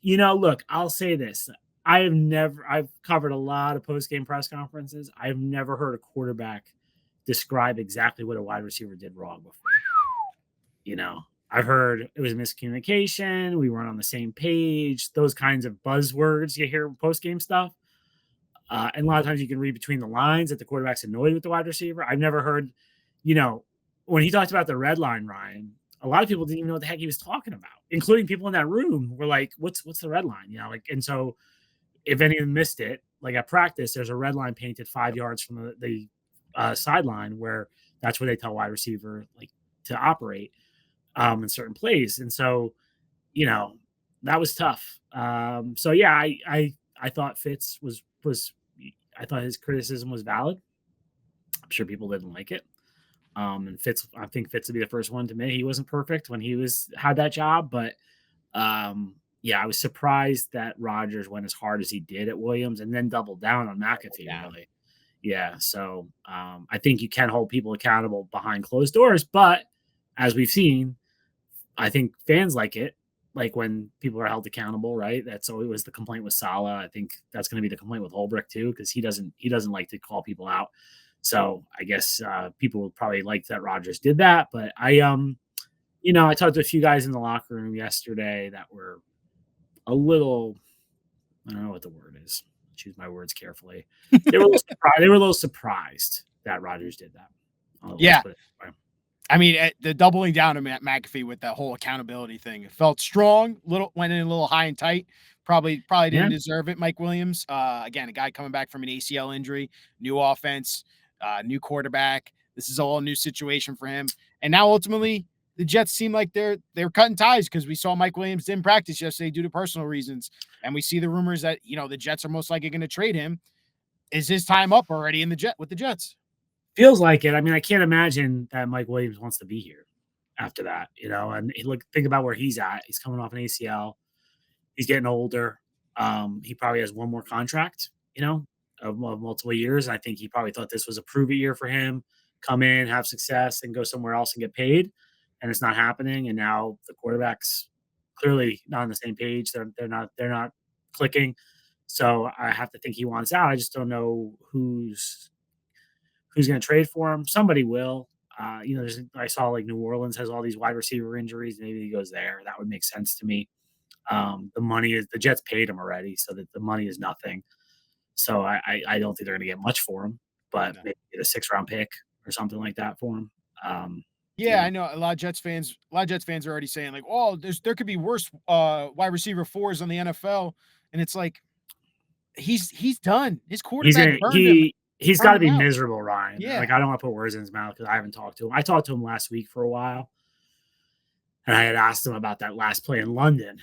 B: Look, I'll say this. I've covered a lot of post-game press conferences. I've never heard a quarterback describe exactly what a wide receiver did wrong before. I've heard it was miscommunication. We weren't on the same page. Those kinds of buzzwords you hear post-game stuff. And a lot of times you can read between the lines that the quarterback's annoyed with the wide receiver. I've never heard, when he talked about the red line, Ryan, a lot of people didn't even know what the heck he was talking about, including people in that room were like, what's the red line? And so if anyone missed it, like at practice, there's a red line painted 5 yards from the sideline where that's where they tell wide receiver like to operate in certain plays. And so, that was tough. So yeah, I thought Fitz was I thought his criticism was valid. I'm sure people didn't like it. And I think Fitz would be the first one to admit he wasn't perfect when he had that job. But yeah, I was surprised that Rodgers went as hard as he did at Williams and then doubled down on McAfee. Really. Yeah. So I think you can hold people accountable behind closed doors. But as we've seen, I think fans like it. Like when people are held accountable, right? That's always was the complaint with Saleh. I think that's going to be the complaint with Holbrook too, because he doesn't like to call people out. So I guess people would probably like that Rodgers did that. But I talked to a few guys in the locker room yesterday that were a little, I don't know what the word is. Choose my words carefully. They were a little surprised that Rodgers did that.
A: Yeah. I mean, the doubling down of McAfee with that whole accountability thing, it felt strong. Went in a little high and tight. Probably didn't deserve it. Mike Williams, again, a guy coming back from an ACL injury, new offense, new quarterback. This is a whole new situation for him. And now ultimately, the Jets seem like they're cutting ties because we saw Mike Williams didn't practice yesterday due to personal reasons, and we see the rumors that the Jets are most likely going to trade him. Is his time up already with the Jets?
B: Feels like it. I mean, I can't imagine that Mike Williams wants to be here after that, and think about where he's at. He's coming off an ACL. He's getting older. He probably has one more contract, of multiple years. And I think he probably thought this was a prove it year for him. Come in, have success, and go somewhere else and get paid. And it's not happening. And now the quarterback's clearly not on the same page. They're not clicking. So I have to think he wants out. I just don't know who's going to trade for him. Somebody will. I saw like New Orleans has all these wide receiver injuries. Maybe he goes there. That would make sense to me. The Jets paid him already, so that the money is nothing. So I don't think they're going to get much for him, but maybe get a 6th-round pick or something like that for him.
A: I know a lot of Jets fans are already saying like, "Oh, there could be worse wide receiver 4s on the NFL," and it's like he's done. His quarterback burned him.
B: He's got to be miserable, Ryan.
A: Yeah.
B: Like, I don't want to put words in his mouth because I haven't talked to him. I talked to him last week for a while, and I had asked him about that last play in London,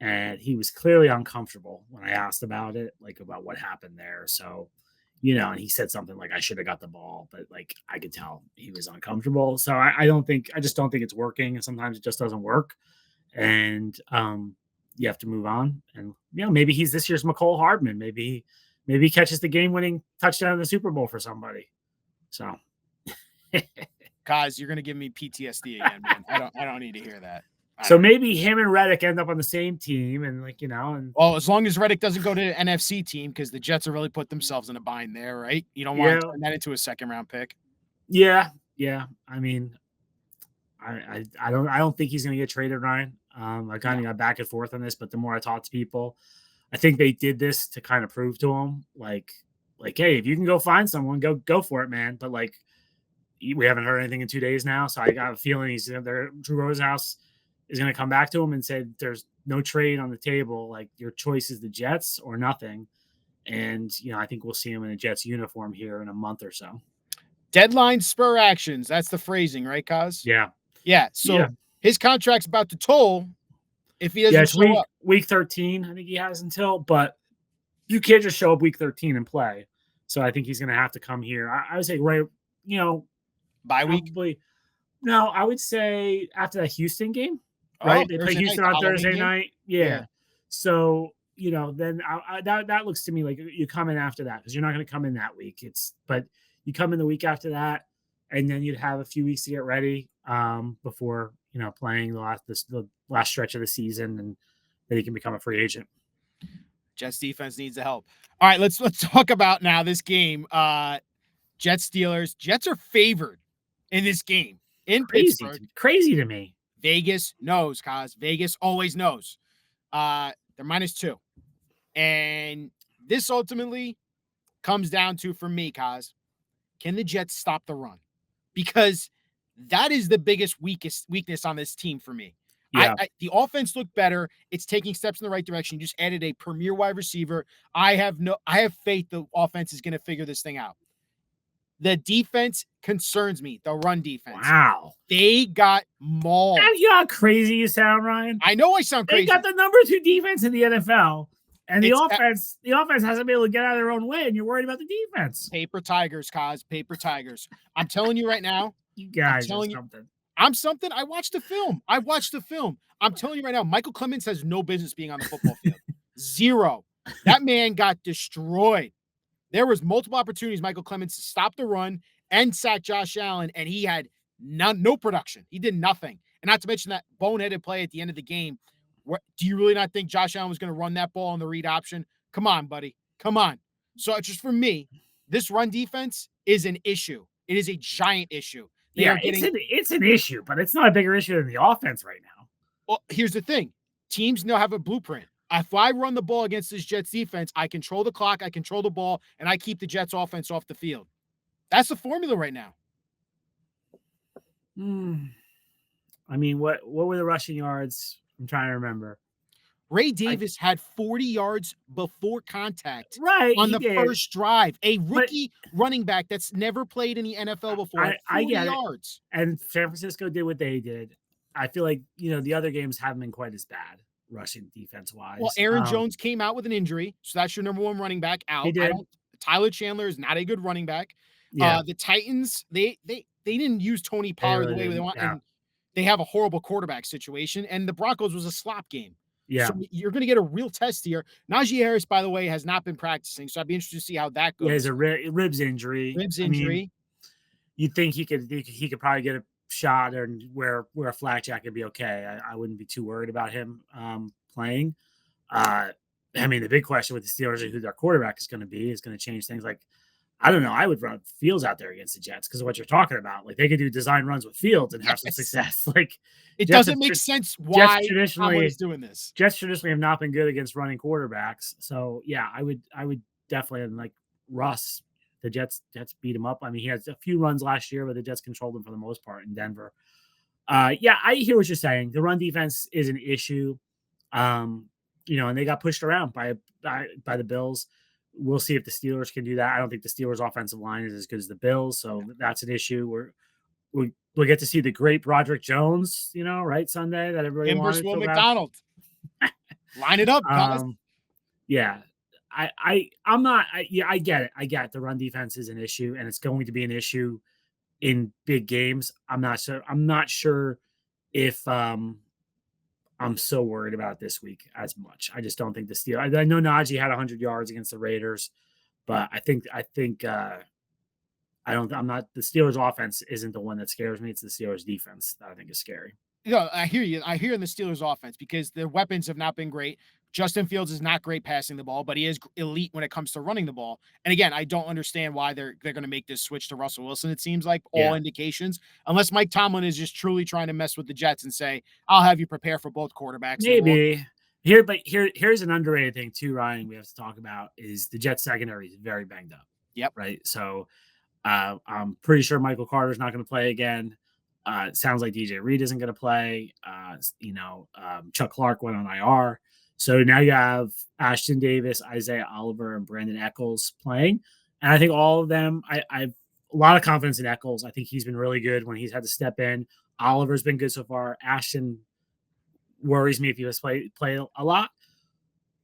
B: and he was clearly uncomfortable when I asked about it, like about what happened there. So, and he said something like, I should have got the ball, but like I could tell he was uncomfortable. So I just don't think it's working. And sometimes it just doesn't work. And you have to move on. And, maybe he's this year's McCole Hardman. Maybe he catches the game-winning touchdown in the Super Bowl for somebody. So,
A: Coz, you're gonna give me PTSD again, man. I don't need to hear that.
B: So maybe him and Reddick end up on the same team, and
A: well, as long as Reddick doesn't go to the NFC team, because the Jets have really put themselves in a bind there, right? You don't want to turn that into a 2nd-round pick.
B: Yeah. I mean, I don't think he's gonna get traded, Ryan. I kind of got back and forth on this, but the more I talk to people, I think they did this to kind of prove to him, like, hey, if you can go find someone, go for it, man. But like, we haven't heard anything in 2 days now, so I got a feeling he's there. Drew Rosenhaus is going to come back to him and say, "There's no trade on the table. Like, your choice is the Jets or nothing." And I think we'll see him in a Jets uniform here in a month or so.
A: Deadline spur actions. That's the phrasing, right, Coz?
B: Yeah.
A: So his contract's about to toll if he doesn't show up.
B: Week 13, I think he has until, but you can't just show up week 13 and play. So I think he's going to have to come here. I would say
A: bye week.
B: Probably, no, I would say after that Houston game, right? They play Houston on Thursday night. Yeah. So, then that looks to me like you come in after that because you're not going to come in that week. But you come in the week after that, and then you'd have a few weeks to get ready before playing the last stretch of the season, and then he can become a free agent.
A: Jets defense needs the help. All right, let's talk about now this game. Jets Steelers. Jets are favored in this game in Pittsburgh.
B: Crazy to me.
A: Vegas knows, Coz. Vegas always knows. They're -2. And this ultimately comes down to, for me, Coz, can the Jets stop the run? Because that is the biggest weakness on this team for me.
B: Yeah.
A: The offense looked better. It's taking steps in the right direction. You just added a premier wide receiver. I have faith the offense is going to figure this thing out. The defense concerns me. The run defense.
B: Wow.
A: They got mauled.
B: You know how crazy you sound, Ryan?
A: I know I sound crazy.
B: They got the number 2 defense in the NFL, And the offense hasn't been able to get out of their own way, and you're worried about the defense.
A: Paper Tigers, Coz. Paper Tigers. I'm telling you right now.
B: You guys are something.
A: I'm something. I watched the film. I'm telling you right now, Michael Clemens has no business being on the football field. Zero. That man got destroyed. There was multiple opportunities, Michael Clemens, to stop the run and sack Josh Allen, and he had no production. He did nothing. And not to mention that boneheaded play at the end of the game. Do you really not think Josh Allen was going to run that ball on the read option? Come on, buddy. Come on. So just for me, this run defense is an issue. It is a giant issue.
B: It's an issue, but it's not a bigger issue than the offense right now.
A: Well, here's the thing. Teams now have a blueprint. If I run the ball against this Jets defense, I control the clock, I control the ball, and I keep the Jets offense off the field. That's the formula right now.
B: I mean, what were the rushing yards? I'm trying to remember.
A: Ray Davis had 40 yards before contact
B: on
A: the first drive. A rookie running back that's never played in the NFL before.
B: I get
A: yards.
B: It. And San Francisco did what they did. I feel like, the other games haven't been quite as bad rushing defense-wise.
A: Well, Aaron Jones came out with an injury, so that's your number one running back out.
B: He did.
A: Tyler Chandler is not a good running back.
B: Yeah.
A: The Titans, they didn't use Tony Pollard the way they want, and they have a horrible quarterback situation, and the Broncos was a slop game.
B: Yeah.
A: So you're going to get a real test here. Najee Harris, by the way, has not been practicing, so I'd be interested to see how that goes.
B: He has a ribs injury. You'd think he could probably get a shot and wear a flak jacket and be okay. I wouldn't be too worried about him playing. The big question with the Steelers is who their quarterback is going to be is going to change things. Like, I don't know. I would run Fields out there against the Jets because of what you're talking about. Like, they could do design runs with Fields and have some success. Like,
A: it doesn't make sense why Tomlin's doing this.
B: Jets traditionally have not been good against running quarterbacks. So yeah, I would definitely, like Russ, the Jets beat him up. I mean, he had a few runs last year, but the Jets controlled him for the most part in Denver. I hear what you're saying. The run defense is an issue. And they got pushed around by the Bills. We'll see if the Steelers can do that. I don't think the Steelers' offensive line is as good as the Bills, so that's an issue. We'll get to see the great Broderick Jones, right, Sunday that everybody wanted.
A: Will McDonald. Line it up, guys.
B: I get it. I get it. The run defense is an issue, and it's going to be an issue in big games. I'm not sure if I'm so worried about this week as much. I just don't think the Steelers. I know Najee had 100 yards against the Raiders, but I think the Steelers offense isn't the one that scares me. It's the Steelers defense that I think is scary.
A: I hear you. I hear in the Steelers offense because their weapons have not been great. Justin Fields is not great passing the ball, but he is elite when it comes to running the ball. And again, I don't understand why they're going to make this switch to Russell Wilson. It seems like all indications, unless Mike Tomlin is just truly trying to mess with the Jets and say, "I'll have you prepare for both quarterbacks."
B: Maybe here's an underrated thing too, Ryan. We have to talk about is the Jets secondary is very banged up.
A: Yep.
B: Right. So I'm pretty sure Michael Carter's not going to play again. It sounds like DJ Reed isn't going to play. Chuck Clark went on IR. So now you have Ashton Davis, Isaiah Oliver, and Brandon Echols playing. And I think all of them, I have a lot of confidence in Echols. I think he's been really good when he's had to step in. Oliver's been good so far. Ashton worries me if he was play a lot.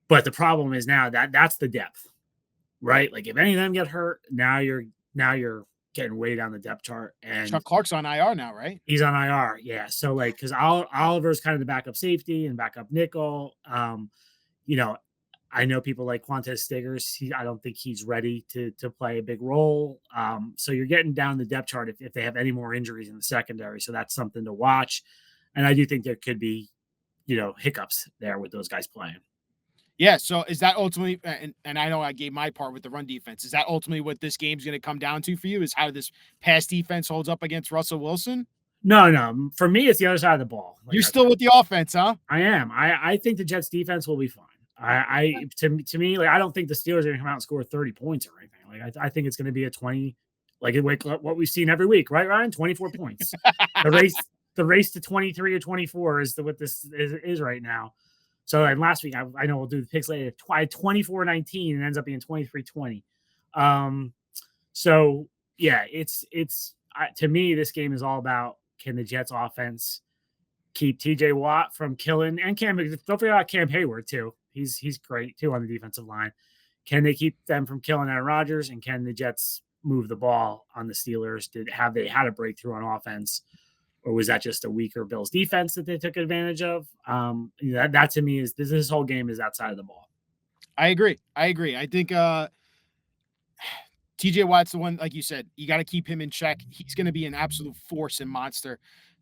B: But the problem is now that's the depth, right? Like if any of them get hurt, now you're getting way down the depth chart. And
A: Chuck Clark's on IR now, right?
B: He's on IR, yeah. So because Oliver's kind of the backup safety and backup nickel. I know people like Quantez Stiggers. I don't think he's ready to play a big role. So you're getting down the depth chart if they have any more injuries in the secondary. So that's something to watch. And I do think there could be, hiccups there with those guys playing.
A: Yeah, so is that ultimately, and I know I gave my part with the run defense, is that ultimately what this game's going to come down to for you, is how this pass defense holds up against Russell Wilson?
B: No. For me, it's the other side of the ball.
A: You're still with the offense, huh?
B: I am. I think the Jets defense will be fine. To me, I don't think the Steelers are going to come out and score 30 points or anything. I think it's going to be a 20, like what we've seen every week, right, Ryan? 24 points. The race to 23 or 24 is what this is right now. So, and last week, I know we'll do the picks later, 24-19 and ends up being 23-20. So, yeah, it's to me, this game is all about, can the Jets offense keep TJ Watt from killing, and don't forget about Cam Hayward too. He's great too on the defensive line. Can they keep them from killing Aaron Rodgers? And can the Jets move the ball on the Steelers? Have they had a breakthrough on offense? Or was that just a weaker Bills defense that they took advantage of? That to me is this whole game is outside of the ball.
A: I agree. I think TJ Watt's the one, like you said, you got to keep him in check. He's going to be an absolute force and monster.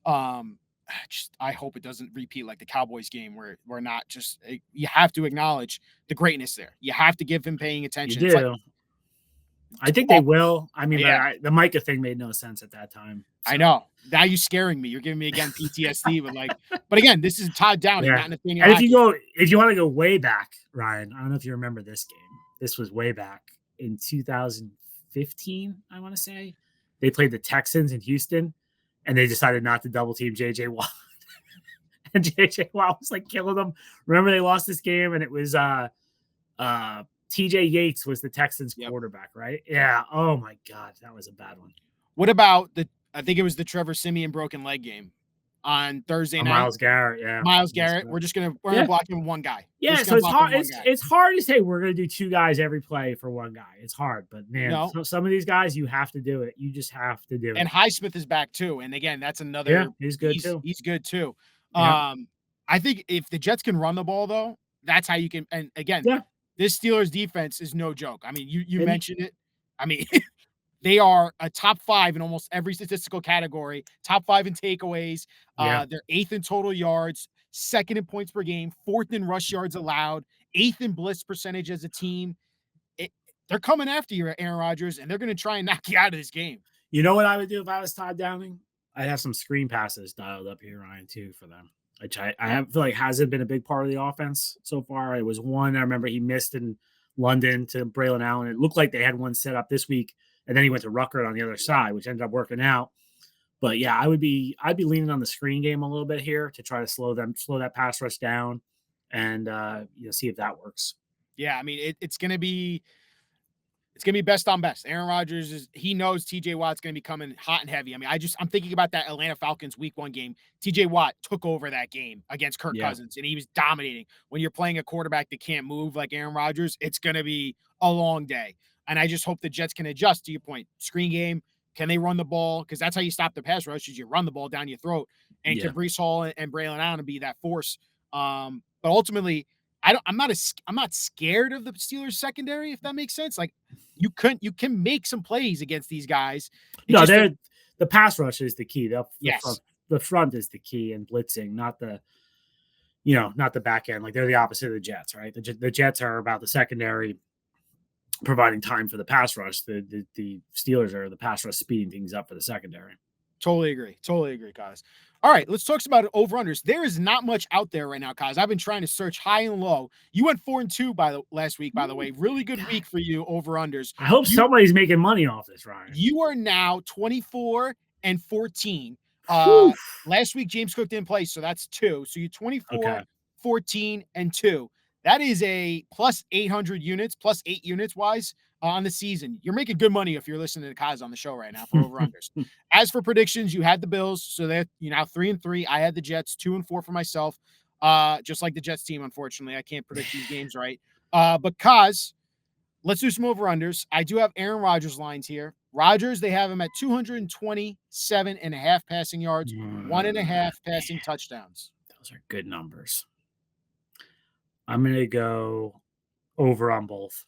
A: I hope it doesn't repeat like the Cowboys game where we're not just, you have to acknowledge the greatness there. You have to give him paying attention.
B: You do. I think they will. I mean,
A: Yeah.
B: the Micah thing made no sense at that time. So.
A: I know. Now you're scaring me. You're giving me again PTSD. But again, this is Todd Downing, not Nathaniel.
B: And if you want to go way back, Ryan, I don't know if you remember this game. This was way back in 2015. I want to say they played the Texans in Houston, and they decided not to double team JJ Watt, and JJ Watt was like killing them. Remember they lost this game, and it was TJ Yates was the Texans quarterback, right? Yeah. Oh my God, that was a bad one.
A: What about I think it was the Trevor Siemian broken leg game on Thursday night.
B: Miles Garrett, yeah.
A: Miles Garrett. We're gonna block him one guy.
B: Yeah, so it's hard. It's hard to say we're gonna do two guys every play for one guy. It's hard, but man, so some of these guys you have to do it. You just have to do it.
A: And Highsmith is back too. And again, that's another.
B: Yeah, he's good too.
A: He's good too.
B: Yeah.
A: I think if the Jets can run the ball though, that's how you can. And again, this Steelers defense is no joke. I mean, you mentioned it. I mean, they are a top 5 in almost every statistical category, top 5 in takeaways. They're 8th in total yards, 2nd in points per game, 4th in rush yards allowed, 8th in blitz percentage as a team. They're coming after you, Aaron Rodgers, and they're going to try and knock you out of this game.
B: You know what I would do if I was Todd Downing? I'd have some screen passes dialed up here, Ryan, too, for them. Which I feel like hasn't been a big part of the offense so far. It was one I remember he missed in London to Braylon Allen. It looked like they had one set up this week, and then he went to Ruckert on the other side, which ended up working out. But yeah, I'd be leaning on the screen game a little bit here to try to slow that pass rush down, and see if that works.
A: Yeah, I mean it's gonna be best on best. Aaron Rodgers he knows TJ Watt's gonna be coming hot and heavy. I mean, I'm thinking about that Atlanta Falcons week 1 game. TJ Watt took over that game against Kirk Cousins, and he was dominating. When you're playing a quarterback that can't move like Aaron Rodgers, it's gonna be a long day. And I just hope the Jets can adjust to your point. Screen game, can they run the ball? Because that's how you stop the pass rush, is you run the ball down your throat. And can Breece Hall and Braylon Allen be that force? But ultimately, I'm not scared of the Steelers secondary, if that makes sense. Like you can make some plays against these guys.
B: The pass rush is the key. The front is the key in blitzing, not the back end. Like they're the opposite of the Jets, right? The Jets are about the secondary providing time for the pass rush. The Steelers are the pass rush speeding things up for the secondary.
A: Totally agree, Coz. All right, let's talk about over-unders. There is not much out there right now, Coz. I've been trying to search high and low. You went 4-2 last week, by the way. Really good week for you, over-unders.
B: I hope somebody's making money off this, Ryan.
A: You are now 24-14. Last week, James Cook didn't play, so that's 2. So you're 24, 14, and 2. That is a plus 800 units, plus 8 units wise on the season. You're making good money if you're listening to Coz on the show right now for over-unders. As for predictions, you had the Bills, so they're now 3-3. I had the Jets 2-4 for myself, just like the Jets team. Unfortunately, I can't predict these games right. But Coz, let's do some over-unders. I do have Aaron Rodgers lines here. Rodgers, they have him at 227.5 passing yards, 1.5 passing touchdowns.
B: Those are good numbers. I'm going to go over on both.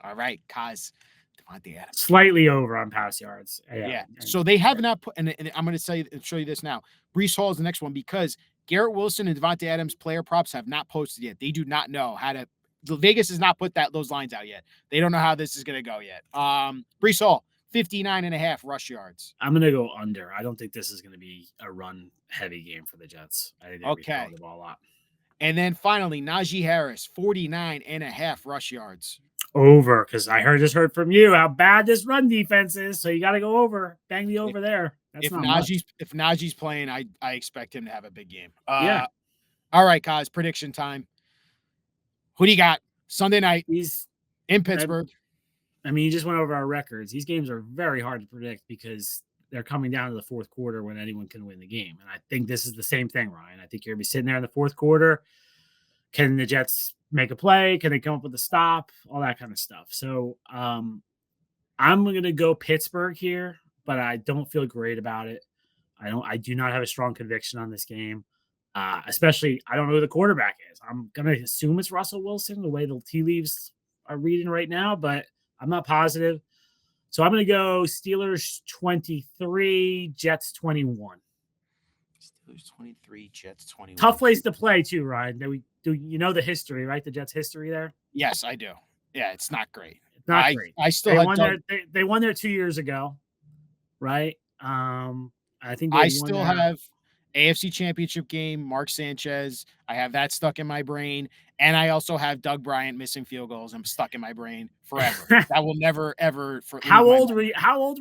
A: All right, Coz. Davante Adams.
B: Slightly over on pass yards.
A: Yeah. So they have not put, and I'm going to show you this now. Breece Hall is the next one because Garrett Wilson and Davante Adams player props have not posted yet. They do not know how to. Vegas has not put those lines out yet. They don't know how this is going to go yet. Breece Hall, 59.5 rush yards.
B: I'm going to go under. I don't think this is going to be a run-heavy game for the Jets. I think they're throwing the ball a lot.
A: And then finally, Najee Harris, 49.5 rush yards.
B: Over, because I just heard from you how bad this run defense is. So you got to go over. Bang the over there.
A: If Najee's playing, I expect him to have a big game. All right, Coz, prediction time. Who do you got Sunday night?
B: He's
A: in Pittsburgh.
B: I mean, you just went over our records. These games are very hard to predict because they're coming down to the fourth quarter when anyone can win the game. And I think this is the same thing, Ryan. I think you're going to be sitting there in the fourth quarter Can the Jets make a play? Can they come up with a stop? All that kind of stuff. So I'm going to go Pittsburgh here, but I don't feel great about it. I do not have a strong conviction on this game. Especially, I don't know who the quarterback is. I'm going to assume it's Russell Wilson, the way the tea leaves are reading right now, but I'm not positive. So I'm going to go Steelers 23, Jets 21.
A: Steelers 23, Jets 21.
B: Tough place to play too, Ryan. Do you know the history, right? The Jets' history there?
A: Yes, I do. Yeah, it's not great.
B: It's not great.
A: I still
B: they won there 2 years ago, right? I think
A: I still have AFC Championship game, Mark Sanchez. I have that stuck in my brain. And I also have Doug Bryant missing field goals. I'm stuck in my brain forever. That will never, ever.
B: How old were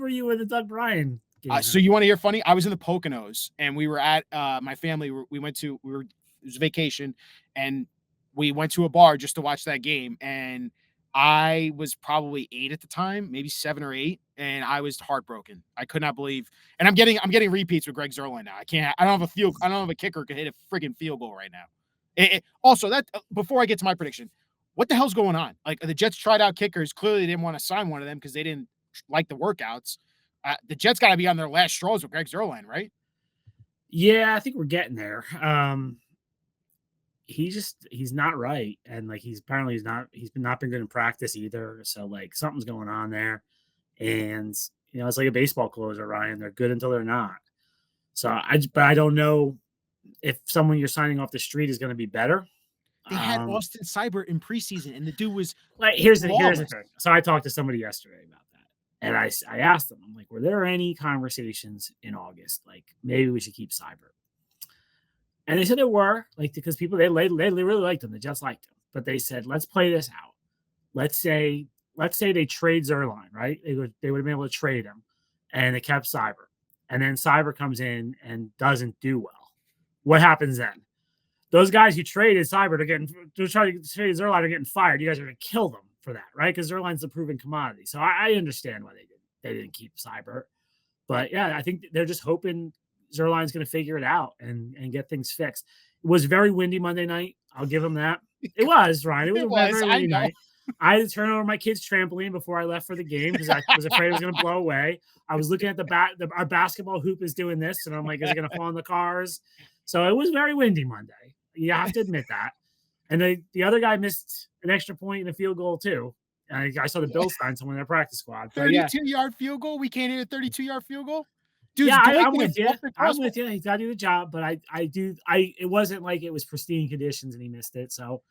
B: you when the Doug Bryant game?
A: So you want to hear funny? I was in the Poconos, and we were at my family. It was vacation, and we went to a bar just to watch that game. And I was probably 8 at the time, maybe 7 or 8, and I was heartbroken. I could not believe. And I'm getting repeats with Greg Zuerlein now. I don't have a kicker who can hit a friggin' field goal right now. Also, that before I get to my prediction, what the hell's going on? Like, the Jets tried out kickers. Clearly, they didn't want to sign one of them because they didn't like the workouts. The Jets got to be on their last straws with Greg Zuerlein, right?
B: Yeah, I think we're getting there. He's not right, and like he's not been good in practice either. So like something's going on there, and it's like a baseball closer, Ryan. They're good until they're not. So I don't know if someone you're signing off the street is going to be better.
A: They had Austin Seibert in preseason, and the dude was
B: like, here's the thing. So I talked to somebody yesterday about that, and I asked them, I'm like, were there any conversations in August like maybe we should keep Seibert? And they said there were, like, because people they really liked him. The Jets liked him, but they said, let's play this out. Let's say they trade Zuerlein, right? They would have been able to trade him, and they kept Seibert, and then Seibert comes in and doesn't do well. What happens then? Those guys who traded Seibert they're trying to trade Zuerlein are getting fired. You guys are going to kill them for that, right? Because Zuerlein's the proven commodity. So I understand why they didn't keep Seibert, but yeah, I think they're just hoping Zuerlein's going to figure it out and get things fixed. It was very windy Monday night. I'll give him that. It was, Ryan. It was a very windy night. I had to turn over my kid's trampoline before I left for the game because I was afraid it was going to blow away. I was looking at our basketball hoop is doing this, and I'm like, is it going to fall on the cars? So it was very windy Monday. You have to admit that. And the other guy missed an extra point and a field goal too. And I saw the Bills sign someone in their practice squad.
A: 32-yard field goal? We can't hit a 32-yard field goal? Dude,
B: yeah, I'm with you. I'm with you. He's got to do the job, but it wasn't like it was pristine conditions and he missed it. So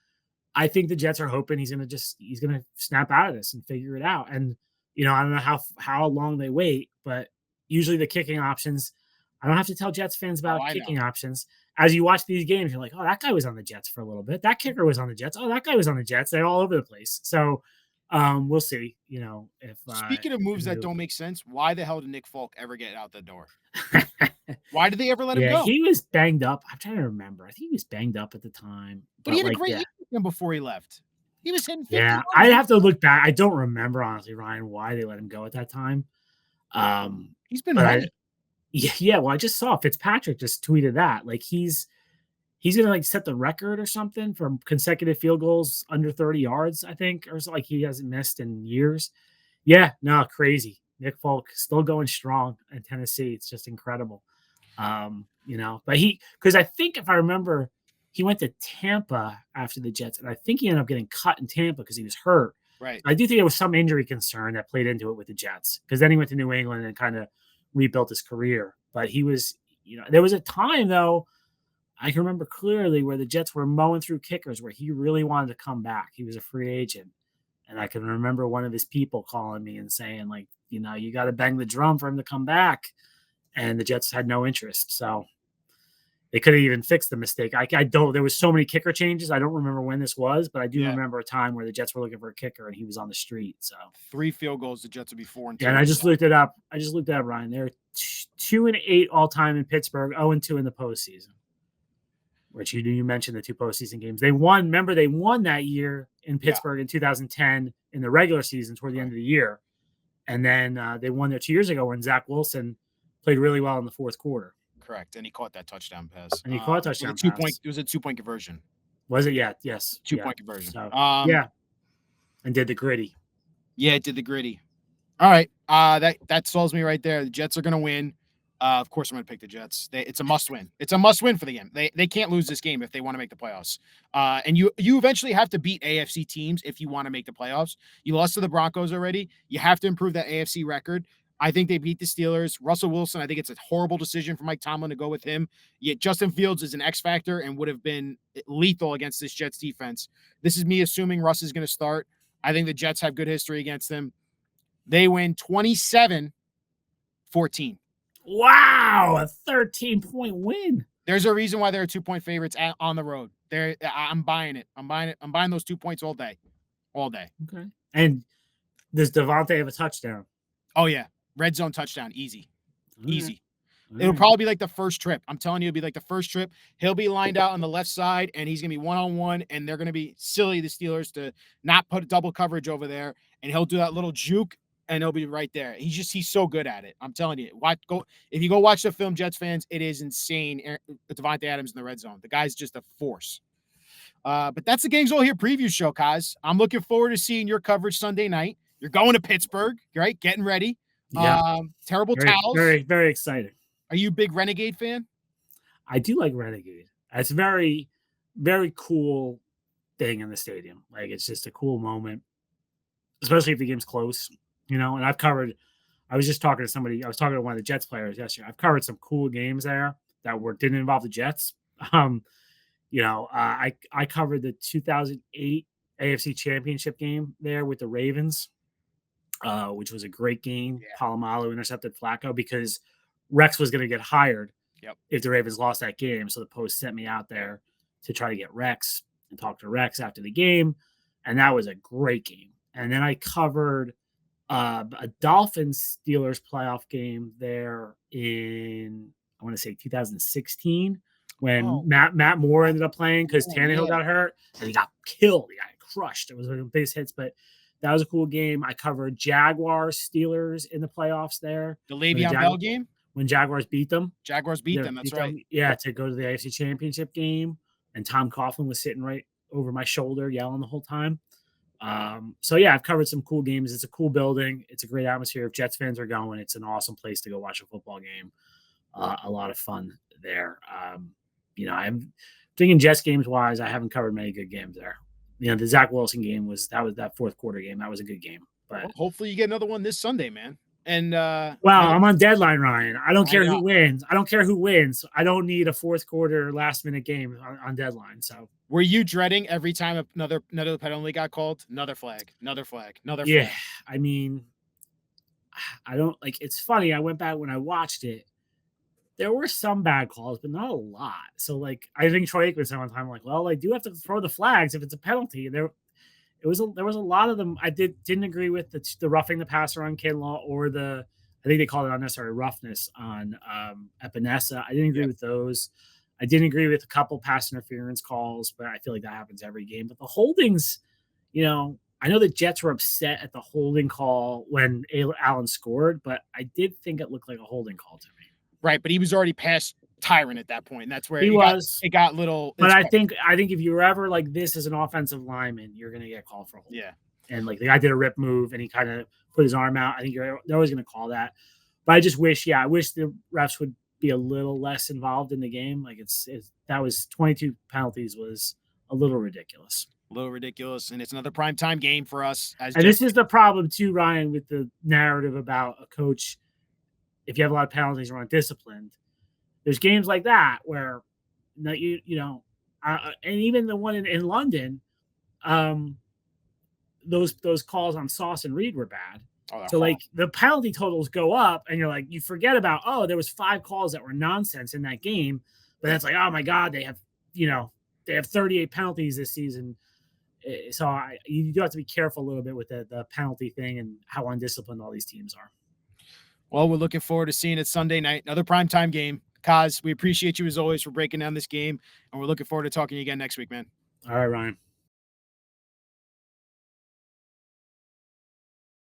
B: I think the Jets are hoping he's going to snap out of this and figure it out. And, I don't know how long they wait, but usually the kicking options, I don't have to tell Jets fans about kicking options. As you watch these games, you're like, oh, that guy was on the Jets for a little bit. That kicker was on the Jets. Oh, that guy was on the Jets. They're all over the place. So we'll see, if
A: speaking of moves that don't make sense, why the hell did Nick Folk ever get out the door? Why did they ever let him go?
B: He was banged up. I'm trying to remember. I think he was banged up at the time.
A: But he had a great year before he left. He was hitting 50.
B: Yeah, I have to look back. I don't remember, honestly, Ryan, why they let him go at that time.
A: He's been running.
B: Yeah, well, I just saw Fitzpatrick just tweeted that. Like he's gonna like set the record or something for consecutive field goals under 30 yards, I think, or so, like he hasn't missed in years. Yeah, no, crazy. Nick Folk still going strong in Tennessee. It's just incredible. But because I think if I remember, he went to Tampa after the Jets, and I think he ended up getting cut in Tampa because he was hurt.
A: Right.
B: I do think there was some injury concern that played into it with the Jets, because then he went to New England and kind of rebuilt his career. But he was, there was a time though, I can remember clearly where the Jets were mowing through kickers where he really wanted to come back. He was a free agent. And I can remember one of his people calling me and saying, like, you got to bang the drum for him to come back. And the Jets had no interest. So they could have even fixed the mistake. There was so many kicker changes. I don't remember when this was, but I do remember a time where the Jets were looking for a kicker and he was on the street. So
A: 3 field goals, the Jets would be 4-2.
B: Yeah, and I just looked it up. Ryan. They're 2-8 all time in Pittsburgh, 0-2 in the postseason. Which you mentioned the 2 postseason games. They won. Remember, they won that year in Pittsburgh in 2010 in the regular season toward the end of the year. And then they won there 2 years ago when Zach Wilson played really well in the fourth quarter.
A: Correct. And he caught that touchdown pass.
B: It was a
A: 2-point conversion.
B: Was it? Yeah. Yes.
A: 2-point conversion.
B: So,
A: Yeah.
B: And did the gritty.
A: Yeah, it did the gritty. All right. That solves me right there. The Jets are going to win. Of course, I'm going to pick the Jets. It's a must win. It's a must win for the game. They can't lose this game if they want to make the playoffs. And you eventually have to beat AFC teams if you want to make the playoffs. You lost to the Broncos already. You have to improve that AFC record. I think they beat the Steelers. Russell Wilson, I think it's a horrible decision for Mike Tomlin to go with him. Yet Justin Fields is an X factor and would have been lethal against this Jets defense. This is me assuming Russ is going to start. I think the Jets have good history against them. They win 27-14.
B: Wow, a 13-point win.
A: There's a reason why they're 2-point favorites on the road. I'm buying it. I'm buying those 2 points all day. All day.
B: Okay. And does Davante have a touchdown?
A: Oh, yeah. Red zone touchdown. Easy.
B: All
A: Easy.
B: right.
A: It'll probably be like the first trip. I'm telling you, it'll be like the first trip. He'll be lined out on the left side, and he's going to be one-on-one, and they're going to be silly, the Steelers, to not put double coverage over there, and he'll do that little juke, and he'll be right there. He's so good at it. I'm telling you. If you go watch the film, Jets fans, it is insane. Davante Adams in the red zone. The guy's just a force. But that's the Gangs All Here preview show, Coz. I'm looking forward to seeing your coverage Sunday night. You're going to Pittsburgh, right? Getting ready.
B: Yeah.
A: Terrible
B: very,
A: towels.
B: Very, very excited.
A: Are you a big Renegade fan?
B: I do like Renegade. It's a very, very cool thing in the stadium. Like, it's just a cool moment, especially if the game's close, And I was just talking to somebody. I was talking to one of the Jets players yesterday. I've covered some cool games there that didn't involve the Jets. I covered the 2008 AFC Championship game there with the Ravens, which was a great game. Yeah. Palomalu intercepted Flacco because Rex was going to get hired if the Ravens lost that game. So the Post sent me out there to try to get Rex and talk to Rex after the game. And that was a great game. And then I covered a Dolphins-Steelers playoff game there in, I want to say 2016, when Matt Moore ended up playing because Tannehill got hurt and he got killed. He got crushed. It was one of the biggest hits, but that was a cool game. I covered Jaguars-Steelers in the playoffs there.
A: The Le'Veon Bell game?
B: When Jaguars beat them.
A: That's right.
B: Yeah, to go to the AFC Championship game. And Tom Coughlin was sitting right over my shoulder yelling the whole time. So yeah, I've covered some cool games. It's a cool building. It's a great atmosphere. If Jets fans are going, it's an awesome place to go watch a football game. A lot of fun there. I'm thinking Jets games wise, I haven't covered many good games there. The Zach Wilson game was that fourth quarter game. That was a good game. But
A: hopefully you get another one this Sunday, man. And
B: I'm on deadline, Ryan. I don't care who wins. I don't care who wins. I don't need a fourth quarter last minute game on deadline. So
A: were you dreading every time another penalty got called? Another flag.
B: Yeah. I mean, I don't like, it's funny. I went back when I watched it. There were some bad calls, but not a lot. So like, I think Troy Aikman said one time, like, well, I do have to throw the flags if it's a penalty. And there was a lot of them. I didn't agree with the roughing the passer on Kinlaw or I think they called it unnecessary roughness on Epinesa. I didn't agree with those. I didn't agree with a couple pass interference calls, but I feel like that happens every game. But the holdings, I know the Jets were upset at the holding call when Allen scored, but I did think it looked like a holding call to me.
A: Right, but he was already past Tyrant at that point. And that's where it got little.
B: But I think if you were ever like this as an offensive lineman, you're going to get called for a holding.
A: Yeah.
B: And like the guy did a rip move and he kind of put his arm out. I think they're always going to call that. But I just wish the refs would be a little less involved in the game. Like that was 22 penalties was a little ridiculous.
A: And it's another primetime game for us.
B: This is the problem too, Ryan, with the narrative about a coach. If you have a lot of penalties or undisciplined, there's games like that where and even the one in London, those calls on Sauce and Reed were bad. So like the penalty totals go up and you're like, you forget about, there was 5 calls that were nonsense in that game. But that's like, oh my God, they have 38 penalties this season. So you do have to be careful a little bit with the penalty thing and how undisciplined all these teams are.
A: Well, we're looking forward to seeing it Sunday night. Another primetime game. Coz, we appreciate you as always for breaking down this game. And we're looking forward to talking to you again next week, man.
B: All right, Ryan.